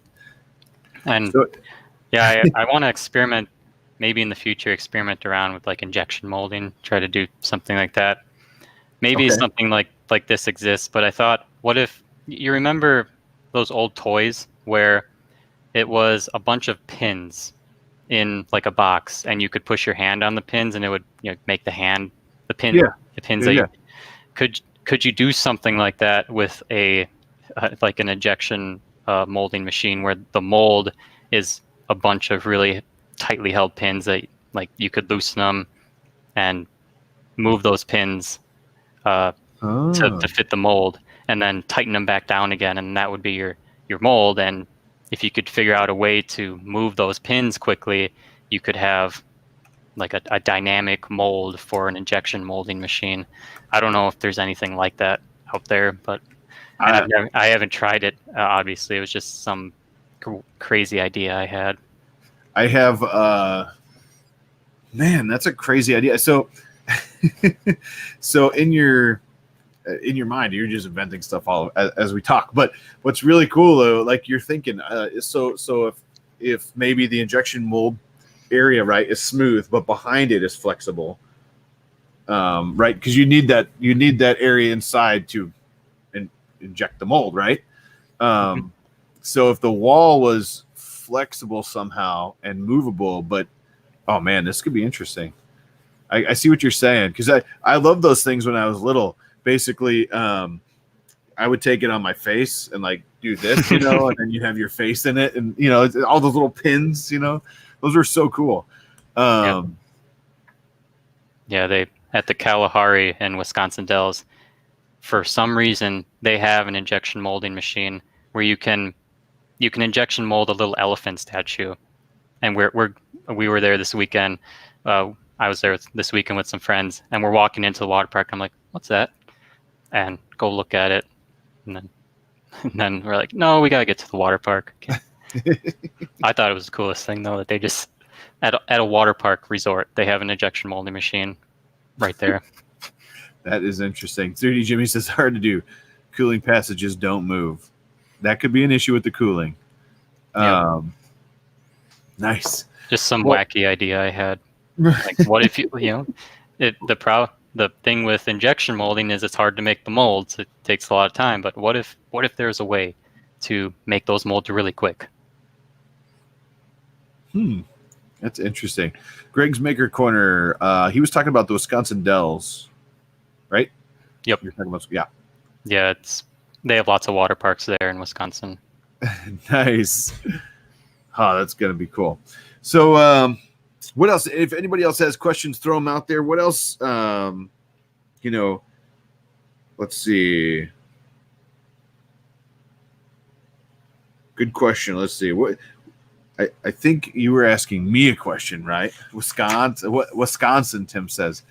Speaker 2: And I want to experiment, maybe in the future, experiment around with like injection molding, try to do something like that. Maybe something like this exists, but I thought, what if you remember those old toys where it was a bunch of pins in like a box, and you could push your hand on the pins, and it would make the pins. Could you do something like that with a like an injection molding machine, where the mold is a bunch of really tightly held pins that like you could loosen them and move those pins to fit the mold, and then tighten them back down again, and that would be your mold. And if you could figure out a way to move those pins quickly, you could have like a dynamic mold for an injection molding machine. I don't know if there's anything like that out there, but I haven't tried it. Obviously, it was just some crazy idea I had.
Speaker 1: I have, man, that's a crazy idea. So, so in your mind, you're just inventing stuff all as we talk. But what's really cool though, like you're thinking, so if maybe the injection mold area, right, is smooth, but behind it is flexible, right? Because you need that area inside to inject the mold, right? So if the wall was flexible somehow and movable, but oh man, this could be interesting. I see what you're saying, because I love those things when I was little. Basically, I would take it on my face and like do this, and then you'd have your face in it, and all those little pins, those are so cool.
Speaker 2: Yeah, they at the Kalahari and Wisconsin Dells, for some reason, they have an injection molding machine where you can injection mold a little elephant statue. And we were there this weekend. I was there this weekend with some friends, and we're walking into the water park. I'm like, "What's that?" And go look at it, and then we're like, "No, we gotta get to the water park." I thought it was the coolest thing though, that they just at a water park resort, they have an injection molding machine right there.
Speaker 1: That is interesting. 3D Jimmy says hard to do. Cooling passages don't move. That could be an issue with the cooling. Nice.
Speaker 2: Just some wacky idea I had. Like, what if the thing with injection molding is it's hard to make the molds. It takes a lot of time. But what if there's a way to make those molds really quick?
Speaker 1: That's interesting. Greg's Maker Corner. He was talking about the Wisconsin Dells, right?
Speaker 2: Yep.
Speaker 1: You're talking about, yeah.
Speaker 2: Yeah, they have lots of water parks there in Wisconsin.
Speaker 1: Nice. Oh, that's gonna be cool. So, what else? If anybody else has questions, throw them out there. What else? Let's see. Good question. Let's see. What? I think you were asking me a question, right? Wisconsin, Tim says.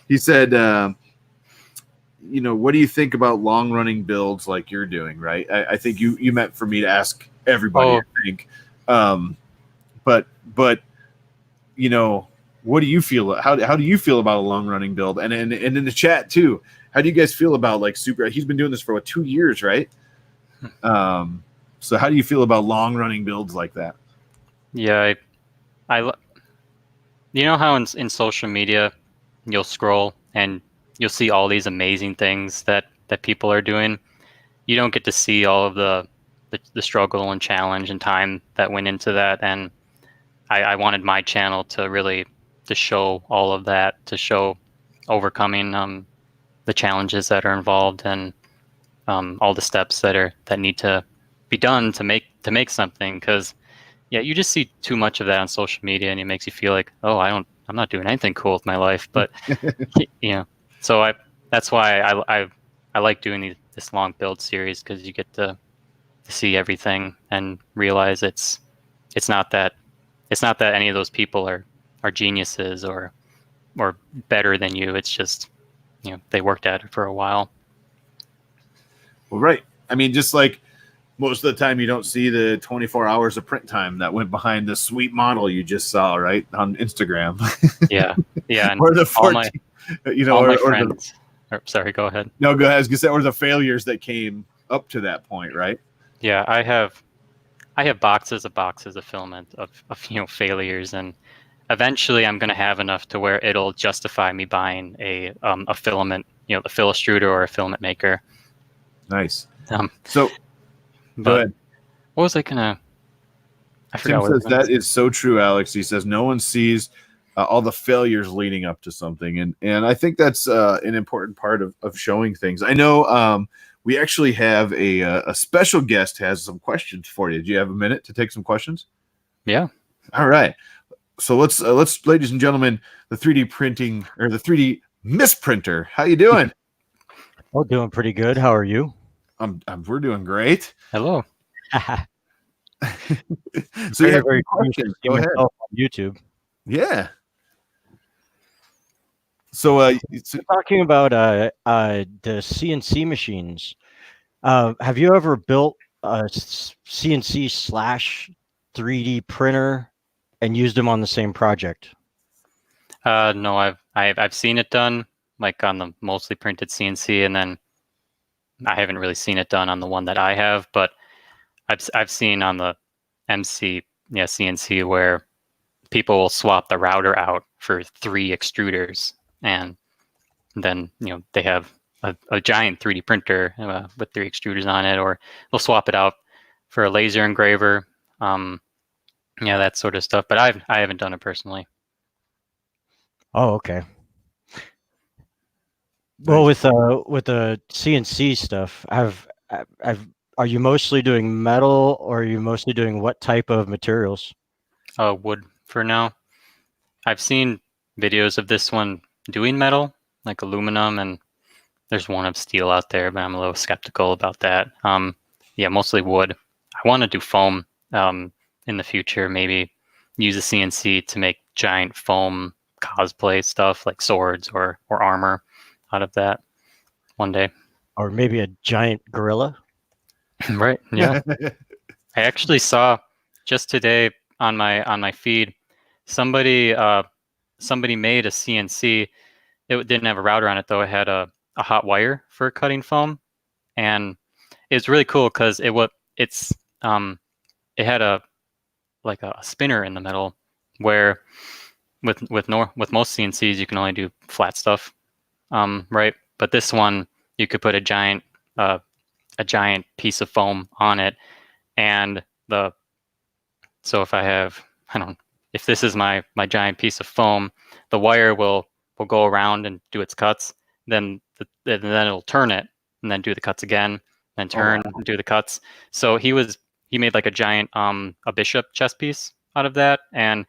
Speaker 1: He said, what do you think about long-running builds like you're doing, right? I think you meant for me to ask everybody, I think. But what do you feel? How do you feel about a long-running build? And in the chat too, how do you guys feel about like super? He's been doing this for 2 years, right? So how do you feel about long-running builds like that?
Speaker 2: Yeah, I how in social media you'll scroll and you'll see all these amazing things that that people are doing, you don't get to see all of the struggle and challenge and time that went into that. And I wanted my channel to really to show all of that, to show overcoming the challenges that are involved, and all the steps that need to be done to make something. Because yeah, you just see too much of that on social media, and it makes you feel like, oh, I'm not doing anything cool with my life. But so that's why I like doing this long build series, because you get to see everything and realize it's not that any of those people are geniuses or better than you. It's just, they worked at it for a while.
Speaker 1: Well, right. I mean, just like most of the time, you don't see the 24 hours of print time that went behind the sweet model you just saw, right, on Instagram.
Speaker 2: Yeah. And
Speaker 1: or the 14,
Speaker 2: all my friends. Sorry, go ahead.
Speaker 1: No, go ahead. I was gonna say, or the failures that came up to that point, right?
Speaker 2: Yeah, I have boxes of filament of failures, and eventually I'm going to have enough to where it'll justify me buying a filament, the Filastruder or a filament maker.
Speaker 1: Nice. So go ahead.
Speaker 2: What was I gonna? I
Speaker 1: Tim
Speaker 2: forgot.
Speaker 1: Says that is so true, Alex. He says no one sees all the failures leading up to something, and I think that's an important part of showing things. I know we actually have a special guest has some questions for you. Do you have a minute to take some questions?
Speaker 2: Yeah.
Speaker 1: All right. So let's ladies and gentlemen, the 3D printing or the 3D misprinter. How you doing?
Speaker 3: Oh, doing pretty good. How are you?
Speaker 1: We're doing great.
Speaker 2: Hello.
Speaker 1: So you have very questions. Go ahead.
Speaker 3: On YouTube.
Speaker 1: Yeah. So
Speaker 3: talking about the CNC machines. Have you ever built a CNC / 3D printer and used them on the same project?
Speaker 2: No, I've seen it done, like on the mostly printed CNC, and then I haven't really seen it done on the one that I have, but I've seen on the MC CNC where people will swap the router out for 3 extruders, and then they have a giant 3D printer with 3 extruders on it, or they'll swap it out for a laser engraver, that sort of stuff. But I haven't done it personally.
Speaker 3: Oh, okay. Well, with the CNC stuff, are you mostly doing metal, or are you mostly doing what type of materials?
Speaker 2: Wood for now. I've seen videos of this one doing metal, like aluminum, and there's one of steel out there, but I'm a little skeptical about that. Yeah, mostly wood. I want to do foam in the future, maybe use a CNC to make giant foam cosplay stuff like swords or armor out of that one day.
Speaker 3: Or maybe a giant gorilla.
Speaker 2: Right. Yeah. I actually saw just today on my feed somebody made a CNC. It didn't have a router on it though. It had a hot wire for cutting foam, and it's really cool because it had a spinner in the middle, where with most CNCs you can only do flat stuff, right? But this one you could put a giant piece of foam on it, and so if this is my giant piece of foam, the wire will go around and do its cuts, then it'll turn it and then do the cuts again, then turn and do the cuts. So he made like a giant a bishop chess piece out of that, and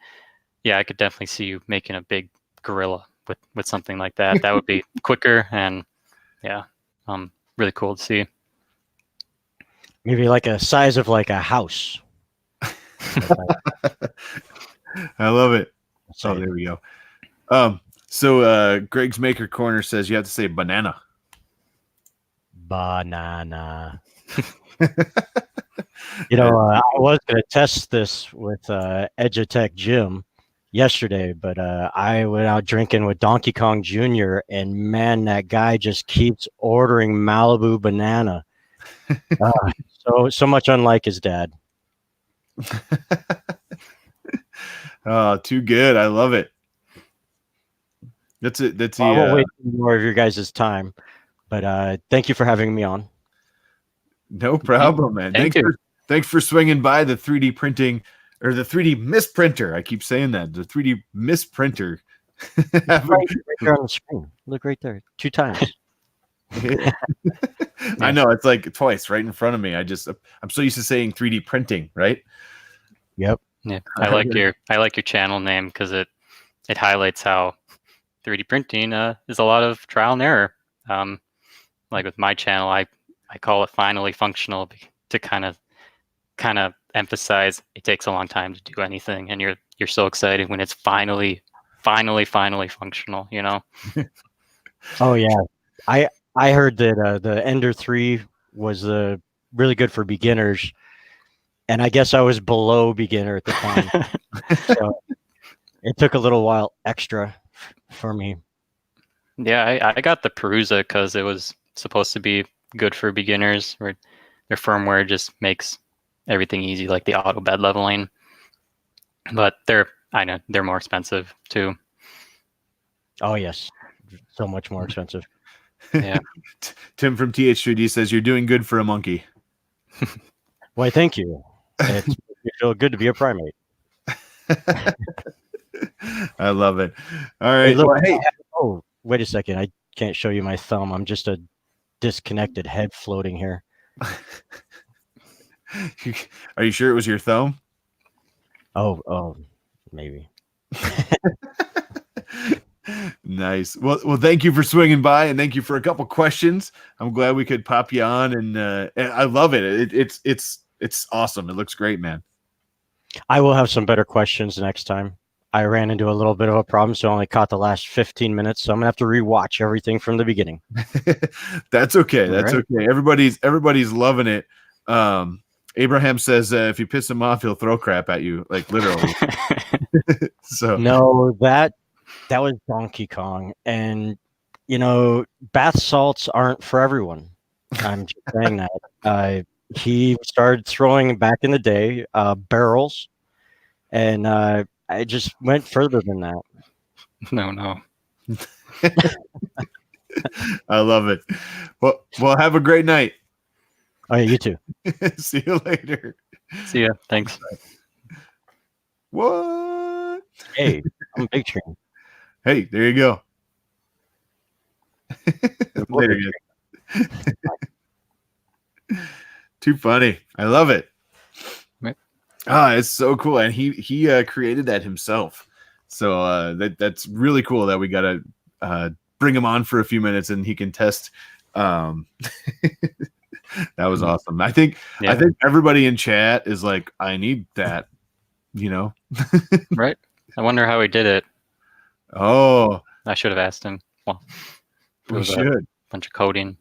Speaker 2: yeah, I could definitely see you making a big gorilla with something like that. That would be quicker, and yeah, really cool to see.
Speaker 3: Maybe like a size of like a house.
Speaker 1: I love it. Oh, there we go. So Greg's Maker Corner says you have to say banana.
Speaker 3: Banana. I was going to test this with Edutech Jim yesterday, but I went out drinking with Donkey Kong Jr., and man, that guy just keeps ordering Malibu banana. So much unlike his dad.
Speaker 1: Oh, too good. I love it. That's it.
Speaker 3: I won't wait more of your guys' time, But thank you for having me on.
Speaker 1: No problem, man.
Speaker 2: Thank you.
Speaker 1: Thanks for swinging by the 3D printing or the 3D misprinter. I keep saying that, the 3D misprinter.
Speaker 3: Right there on the screen. Look right there. 2 times.
Speaker 1: I know, it's like twice right in front of me. I'm so used to saying 3D printing, right?
Speaker 3: Yep.
Speaker 2: Yeah, I like your channel name because it highlights how 3D printing is a lot of trial and error. Like with my channel, I call it finally functional to kind of emphasize it takes a long time to do anything, and you're so excited when it's finally functional. You know.
Speaker 3: Oh yeah, I heard that the Ender 3 was really good for beginners, and I guess I was below beginner at the time, so it took a little while extra for me.
Speaker 2: Yeah, I got the Perusa because it was supposed to be good for beginners, where their firmware just makes everything easy, like the auto bed leveling. But I know they're more expensive too.
Speaker 3: Oh yes, so much more expensive.
Speaker 2: Yeah.
Speaker 1: Tim from TH3D says you're doing good for a monkey.
Speaker 3: Why, thank you. It makes me feel good to be a primate.
Speaker 1: I love it. All right.
Speaker 3: Hey, look,
Speaker 1: Well, hey,
Speaker 3: oh, wait a second. I can't show you my thumb. I'm just a disconnected head floating here.
Speaker 1: are you sure it was your thumb?
Speaker 3: Oh, maybe.
Speaker 1: Nice. Well, thank you for swinging by, and thank you for a couple questions. I'm glad we could pop you on, and I love it. It's awesome. It looks great, man.
Speaker 3: I will have some better questions next time. I ran into a little bit of a problem, so I only caught the last 15 minutes. So I'm gonna have to rewatch everything from the beginning.
Speaker 1: That's okay. That's
Speaker 3: All right.
Speaker 1: okay. Everybody's loving it. Abraham says if you piss him off, he'll throw crap at you, like literally. So
Speaker 3: No, that was Donkey Kong, and bath salts aren't for everyone. I'm just saying that. He started throwing back in the day barrels, and I just went further than that.
Speaker 2: No.
Speaker 1: I love it. Well, have a great night.
Speaker 3: Oh, yeah, you too.
Speaker 1: See you later.
Speaker 2: See ya. Thanks.
Speaker 1: What?
Speaker 3: Hey, I'm Big Train.
Speaker 1: Hey, there you go. Later, guys. Too funny. I love it.
Speaker 2: Right.
Speaker 1: It's so cool, and he created that himself. So that's really cool that we got to bring him on for a few minutes, and he can test. That was awesome. I think everybody in chat is like, I need that.
Speaker 2: Right. I wonder how he did it.
Speaker 1: Oh,
Speaker 2: I should have asked him. Well, it
Speaker 1: we
Speaker 2: was
Speaker 1: should.
Speaker 2: a bunch of coding.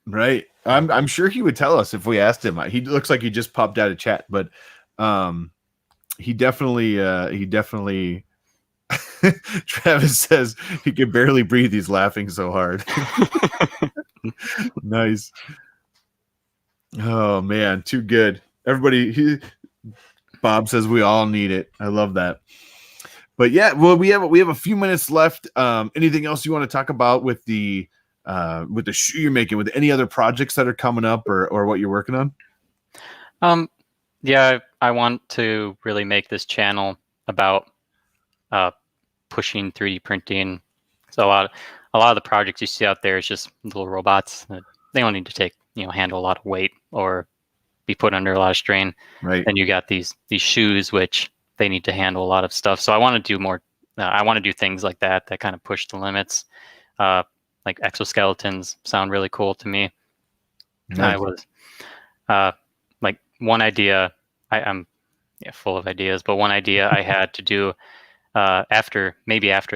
Speaker 1: Right. I'm sure he would tell us if we asked him. He looks like he just popped out of chat, but he definitely Travis says he can barely breathe. He's laughing so hard. Nice. Oh man, too good. Bob says we all need it. I love that. But yeah, well, we have a few minutes left. Anything else you want to talk about with the shoe you're making, with any other projects that are coming up or what you're working on?
Speaker 2: Yeah, I want to really make this channel about pushing 3D printing. So a lot of the projects you see out there is just little robots that they don't need to handle a lot of weight or be put under a lot of strain.
Speaker 1: Right.
Speaker 2: And you got these shoes which they need to handle a lot of stuff. So I want to do more. I want to do things like that kind of push the limits. Like exoskeletons sound really cool to me.
Speaker 1: Nice.
Speaker 2: I was like one idea. I'm full of ideas, but one idea I had to do after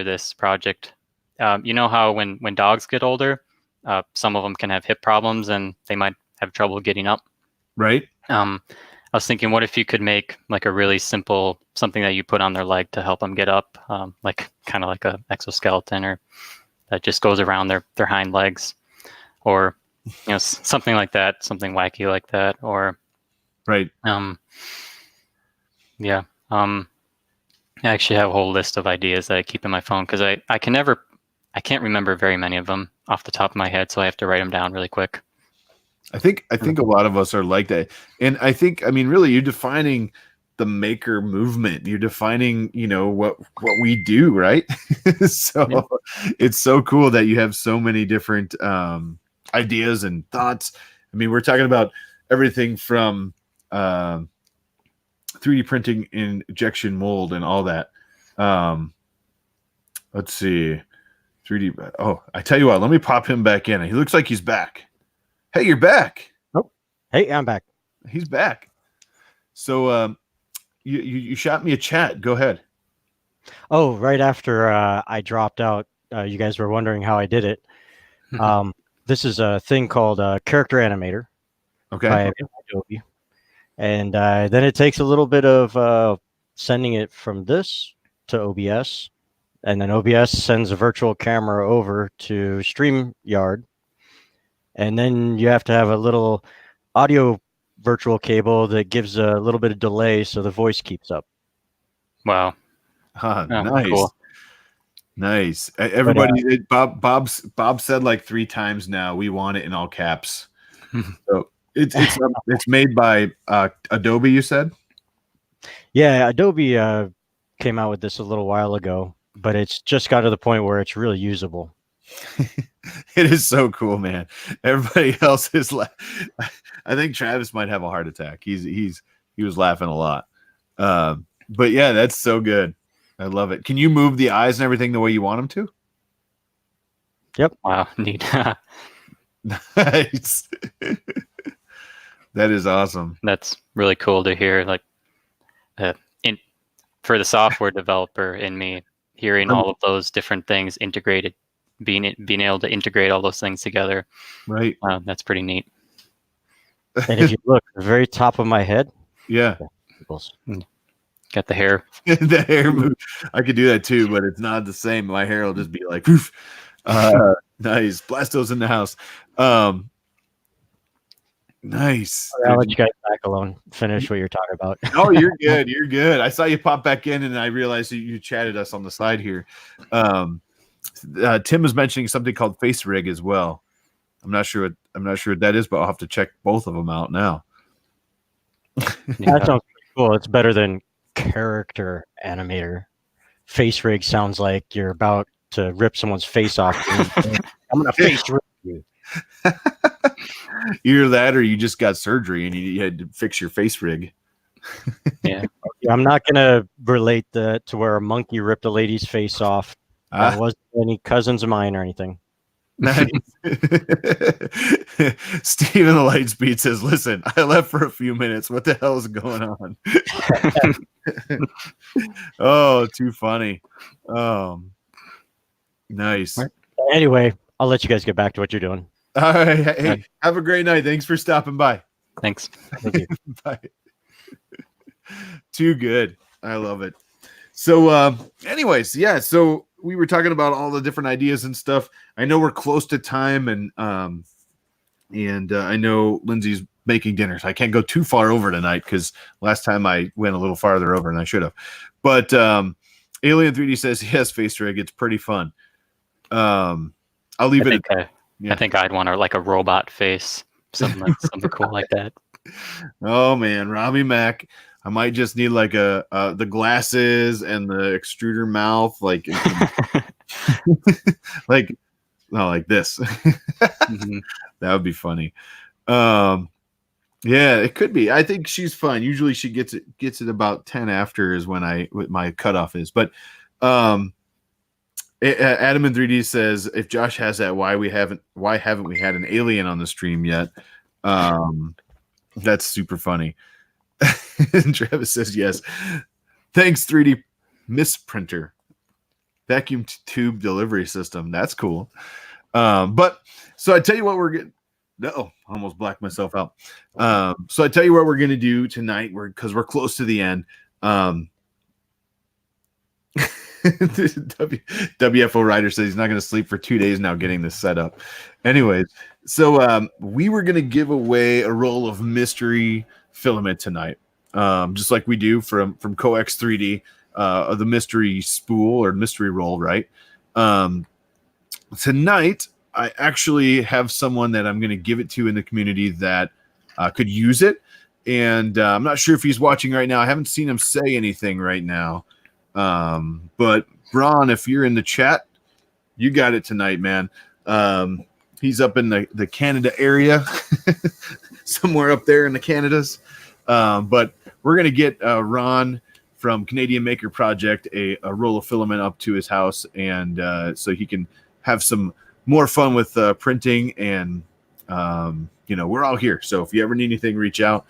Speaker 2: this project. You know how when dogs get older, some of them can have hip problems and they might have trouble getting up.
Speaker 1: Right.
Speaker 2: I was thinking, what if you could make like a really simple something that you put on their leg to help them get up, like kind of like a exoskeleton, or that just goes around their hind legs, or something like that, something wacky like that, or
Speaker 1: right.
Speaker 2: I actually have a whole list of ideas that I keep in my phone because I can never I can't remember very many of them off the top of my head, so I have to write them down really quick.
Speaker 1: I think a lot of us are like that. And I think, I mean, really, you're defining the maker movement. You're defining, what we do, right? So it's so cool that you have so many different ideas and thoughts. I mean, we're talking about everything from 3D printing, injection mold, and all that. Let's see. 3D. Oh, I tell you what, let me pop him back in. He looks like he's back. Hey, you're back.
Speaker 3: Oh, hey, I'm back.
Speaker 1: He's back. So you shot me a chat. Go ahead.
Speaker 3: Oh, right after I dropped out, you guys were wondering how I did it. This is a thing called Character Animator by Adobe. And then it takes a little bit of sending it from this to OBS. And then OBS sends a virtual camera over to StreamYard. And then you have to have a little audio virtual cable that gives a little bit of delay so the voice keeps up.
Speaker 2: Wow.
Speaker 1: Nice.
Speaker 2: Cool.
Speaker 1: Nice. Everybody, Bob said like 3 times now, we want it in all caps. So it's made by Adobe, you said?
Speaker 3: Yeah, Adobe came out with this a little while ago, but it's just got to the point where it's really usable.
Speaker 1: It is so cool, man. Everybody else is I think Travis might have a heart attack. He was laughing a lot. But yeah, that's so good. I love it. Can you move the eyes and everything the way you want them to?
Speaker 3: Yep.
Speaker 2: Wow, neat.
Speaker 1: Nice. That is awesome.
Speaker 2: That's really cool to hear. Like, for the software developer in me, hearing all of those different things integrated, being able to integrate all those things together.
Speaker 1: Right.
Speaker 2: That's pretty neat.
Speaker 3: And if you look at the very top of my head,
Speaker 1: yeah,
Speaker 2: got the hair.
Speaker 1: The hair move. I could do that too, but it's not the same. My hair will just be like, nice. Blastos in the house. Nice.
Speaker 3: I'll let you guys back alone. Finish what you're talking about.
Speaker 1: Oh, you're good. You're good. I saw you pop back in, and I realized you chatted us on the side here. Tim was mentioning something called Face Rig as well. I'm not sure what that is, but I'll have to check both of them out now.
Speaker 3: That sounds pretty cool. It's better than Character Animator. Face Rig sounds like you're about to rip someone's face off. I'm gonna face rig you.
Speaker 1: Either that, or you just got surgery and you had to fix your face rig.
Speaker 2: Yeah.
Speaker 3: I'm not gonna relate that to where a monkey ripped a lady's face off. It wasn't any cousins of mine or anything.
Speaker 1: Nice. Steven the Lightspeed says, "Listen, I left for a few minutes. What the hell is going on?" Oh, too funny. Nice.
Speaker 3: Anyway, I'll let you guys get back to what you're doing.
Speaker 1: All right. Hey, have a great night. Thanks for stopping by.
Speaker 2: Thanks.
Speaker 3: Thank you.
Speaker 1: Bye. Too good. I love it. So, anyways, yeah. So we were talking about all the different ideas and stuff. I know we're close to time, and I know Lindsay's making dinner, so I can't go too far over tonight because last time I went a little farther over than I should have. But Alien 3D says yes, Face Rig. It's pretty fun. I'll leave it.
Speaker 2: I think I'd want a robot face, something cool like that.
Speaker 1: Oh man, Robbie Mack. I might just need like the glasses and the extruder mouth, like like this.
Speaker 2: Mm-hmm.
Speaker 1: That would be funny. Yeah, it could be. I think she's fun. Usually she gets it about 10 after is when my cutoff is. But Adam in 3D says, if Josh has that, why haven't we had an alien on the stream yet? That's super funny. And Travis says yes. Thanks, 3D Misprinter. Vacuum tube delivery system. That's cool. But so I tell you what we're getting. No, almost blacked myself out. So I tell you what we're gonna do tonight. Because we're close to the end. WFO Rider says he's not going to sleep for 2 days now getting this set up. Anyways, so we were going to give away a roll of mystery filament tonight, just like we do from Coex 3D, the mystery spool or mystery roll, right? tonight I actually have someone that I'm going to give it to in the community that could use it. And I'm not sure if he's watching right now. I haven't seen him say anything right now. But Ron, if you're in the chat, you got it tonight, man. He's up in the Canada area, somewhere up there in the Canadas. But we're going to get Ron from Canadian Maker Project a roll of filament up to his house, and so he can have some more fun with printing. And we're all here, so if you ever need anything, reach out.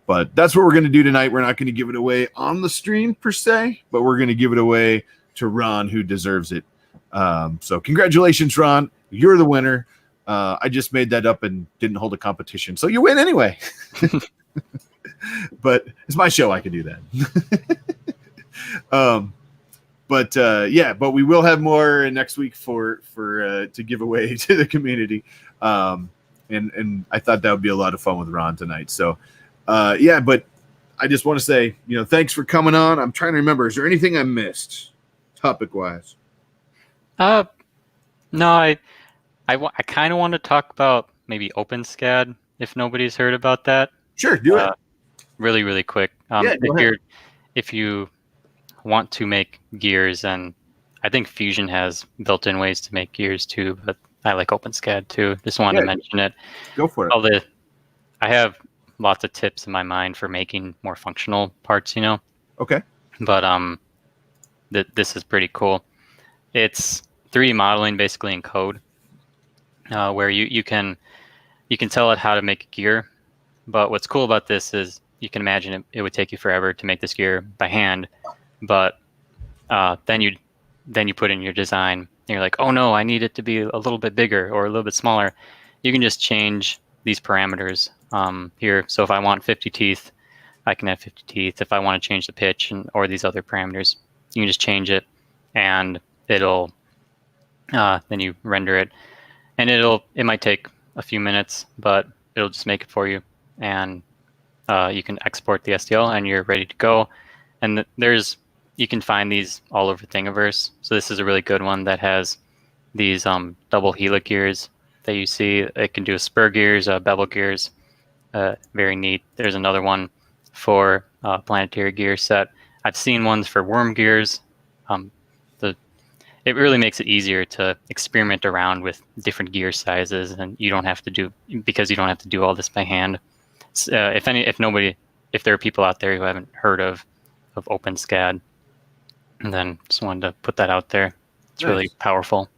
Speaker 1: But that's what we're going to do tonight. We're not going to give it away on the stream per se, but we're going to give it away to Ron, who deserves it. So congratulations, Ron. You're the winner. I just made that up and didn't hold a competition, so you win anyway. But it's my show. I can do that. But we will have more next week for to give away to the community. And I thought that would be a lot of fun with Ron tonight. So, but I just want to say, thanks for coming on. I'm trying to remember. Is there anything I missed topic-wise?
Speaker 2: No, I kind of want to talk about maybe OpenSCAD, if nobody's heard about that.
Speaker 1: Sure, do it.
Speaker 2: Really, really quick. If you want to make gears, and I think Fusion has built-in ways to make gears too, but I like OpenSCAD too. Just wanted to mention it.
Speaker 1: Go for it.
Speaker 2: I have lots of tips in my mind for making more functional parts,
Speaker 1: Okay.
Speaker 2: But this is pretty cool. It's 3D modeling basically in code, where you can tell it how to make a gear. But what's cool about this is you can imagine it would take you forever to make this gear by hand, but then you put in your design and you're like, oh no, I need it to be a little bit bigger or a little bit smaller. You can just change these parameters here. So if I want 50 teeth, I can have 50 teeth. If I want to change the pitch or these other parameters, you can just change it, and it'll then you render it, and it might take a few minutes, but it'll just make it for you. And you can export the STL and you're ready to go. And you can find these all over Thingiverse. So this is a really good one that has these double helix gears that you see. It can do spur gears, bevel gears, very neat. There's another one for planetary gear set. I've seen ones for worm gears. It really makes it easier to experiment around with different gear sizes, and you don't have to do all this by hand. If there are people out there who haven't heard of OpenSCAD, then just wanted to put that out there. It's really powerful.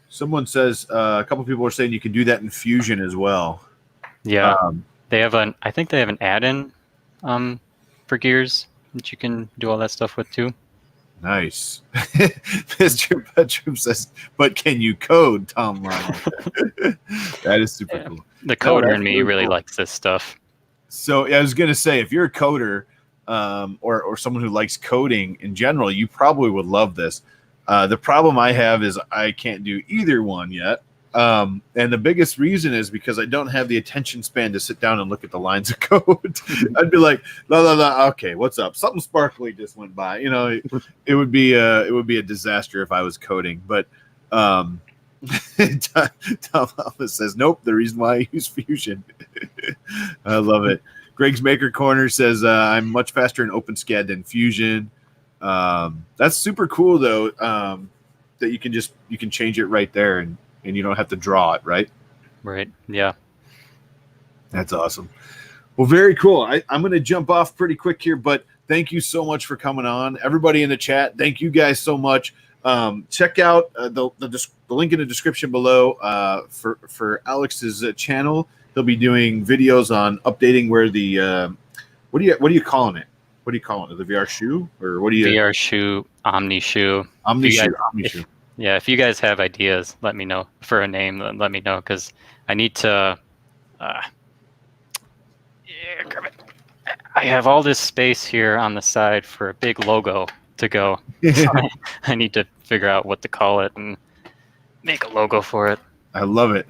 Speaker 1: Someone says a couple people are saying you can do that in Fusion as well.
Speaker 2: Yeah, I think they have an add-in for gears that you can do all that stuff with too.
Speaker 1: Nice. Mr. Petrum says, but can you code, Tom Lyon? That is super cool.
Speaker 2: The coder in me really likes this stuff.
Speaker 1: So I was going to say, if you're a coder or someone who likes coding in general, you probably would love this. The problem I have is I can't do either one yet. And the biggest reason is because I don't have the attention span to sit down and look at the lines of code. I'd be like, la, okay, what's up? Something sparkly just went by. It would be a disaster if I was coding. But Tom Alpha says, nope, the reason why I use Fusion. I love it. Greg's Maker Corner says, I'm much faster in OpenSCAD than Fusion. That's super cool though, that you can change it right there and you don't have to draw it, right?
Speaker 2: Right. Yeah.
Speaker 1: That's awesome. Well, very cool. I'm going to jump off pretty quick here, but thank you so much for coming on. Everybody in the chat, thank you guys so much. Check out the link in the description below for Alex's channel. He'll be doing videos on updating where the what are you calling it? What do you call it? The VR shoe, or what do you?
Speaker 2: VR shoe, Omni shoe.
Speaker 1: Omni shoe.
Speaker 2: Yeah, if you guys have ideas, let me know for a name. Let me know, because I need to. Grab it. I have all this space here on the side for a big logo to go. So I need to figure out what to call it and make a logo for it.
Speaker 1: I love it.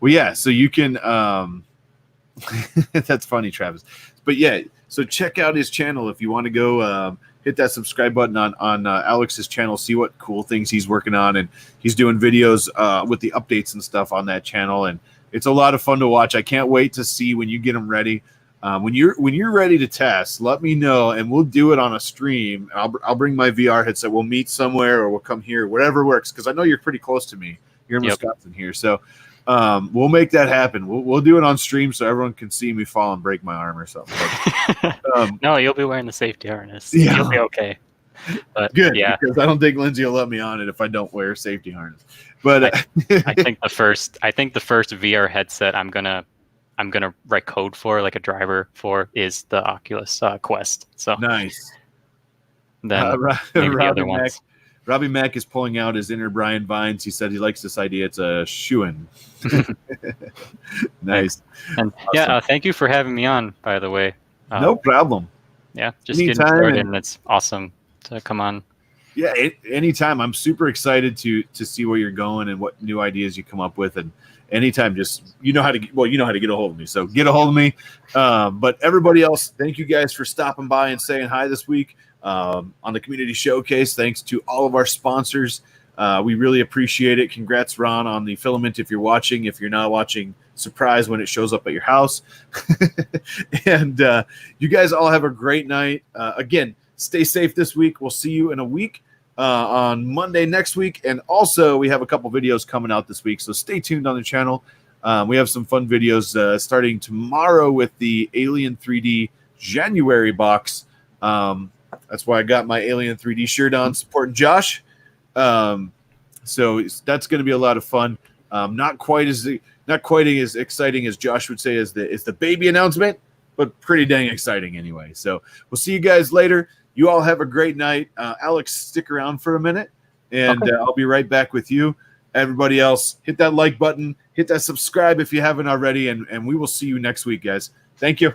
Speaker 1: Well, yeah. So you can. That's funny, Travis. But yeah, So check out his channel if you want to go hit that subscribe button on Alex's channel, see what cool things he's working on. And he's doing videos with the updates and stuff on that channel. And it's a lot of fun to watch. I can't wait to see when you get them ready. When you're ready to test, let me know, and we'll do it on a stream. I'll bring my VR headset. We'll meet somewhere, or we'll come here, whatever works, because I know you're pretty close to me. You're in Wisconsin here, so we'll make that happen. We'll do it on stream so everyone can see me fall and break my arm or something. But,
Speaker 2: no, you'll be wearing the safety harness.
Speaker 1: Yeah.
Speaker 2: You'll be okay. But
Speaker 1: good,
Speaker 2: yeah,
Speaker 1: because I don't think Lindsay will let me on it if I don't wear a safety harness. But
Speaker 2: I think the first VR headset I'm gonna write code for, like a driver for, is the Oculus Quest. So
Speaker 1: nice.
Speaker 2: Then maybe the other ones.
Speaker 1: Robbie Mack is pulling out his inner Brian Vines. He said he likes this idea. It's a shoo-in. Nice.
Speaker 2: And awesome. Thank you for having me on, by the way.
Speaker 1: No problem.
Speaker 2: Yeah, just getting started, and it's awesome to come on.
Speaker 1: Yeah, anytime. I'm super excited to see where you're going and what new ideas you come up with. And anytime, just you know how to get a hold of me. So get a hold of me. But everybody else, thank you guys for stopping by and saying hi this week on the Community Showcase. Thanks to all of our sponsors. We really appreciate it. Congrats, Ron, on the filament. If you're watching, if you're not watching, surprise when it shows up at your house. And you guys all have a great night. Again, stay safe this week. We'll see you in a week on Monday next week. And also, we have a couple videos coming out this week, so stay tuned on the channel. We have some fun videos starting tomorrow with the Alien 3D January box. That's why I got my Alien 3D shirt on, supporting Josh. So that's going to be a lot of fun. Not quite as exciting as Josh would say as the baby announcement, but pretty dang exciting anyway. So we'll see you guys later. You all have a great night. Alex, stick around for a minute, and okay. I'll be right back with you. Everybody else, hit that like button, hit that subscribe if you haven't already, and we will see you next week, guys. Thank you.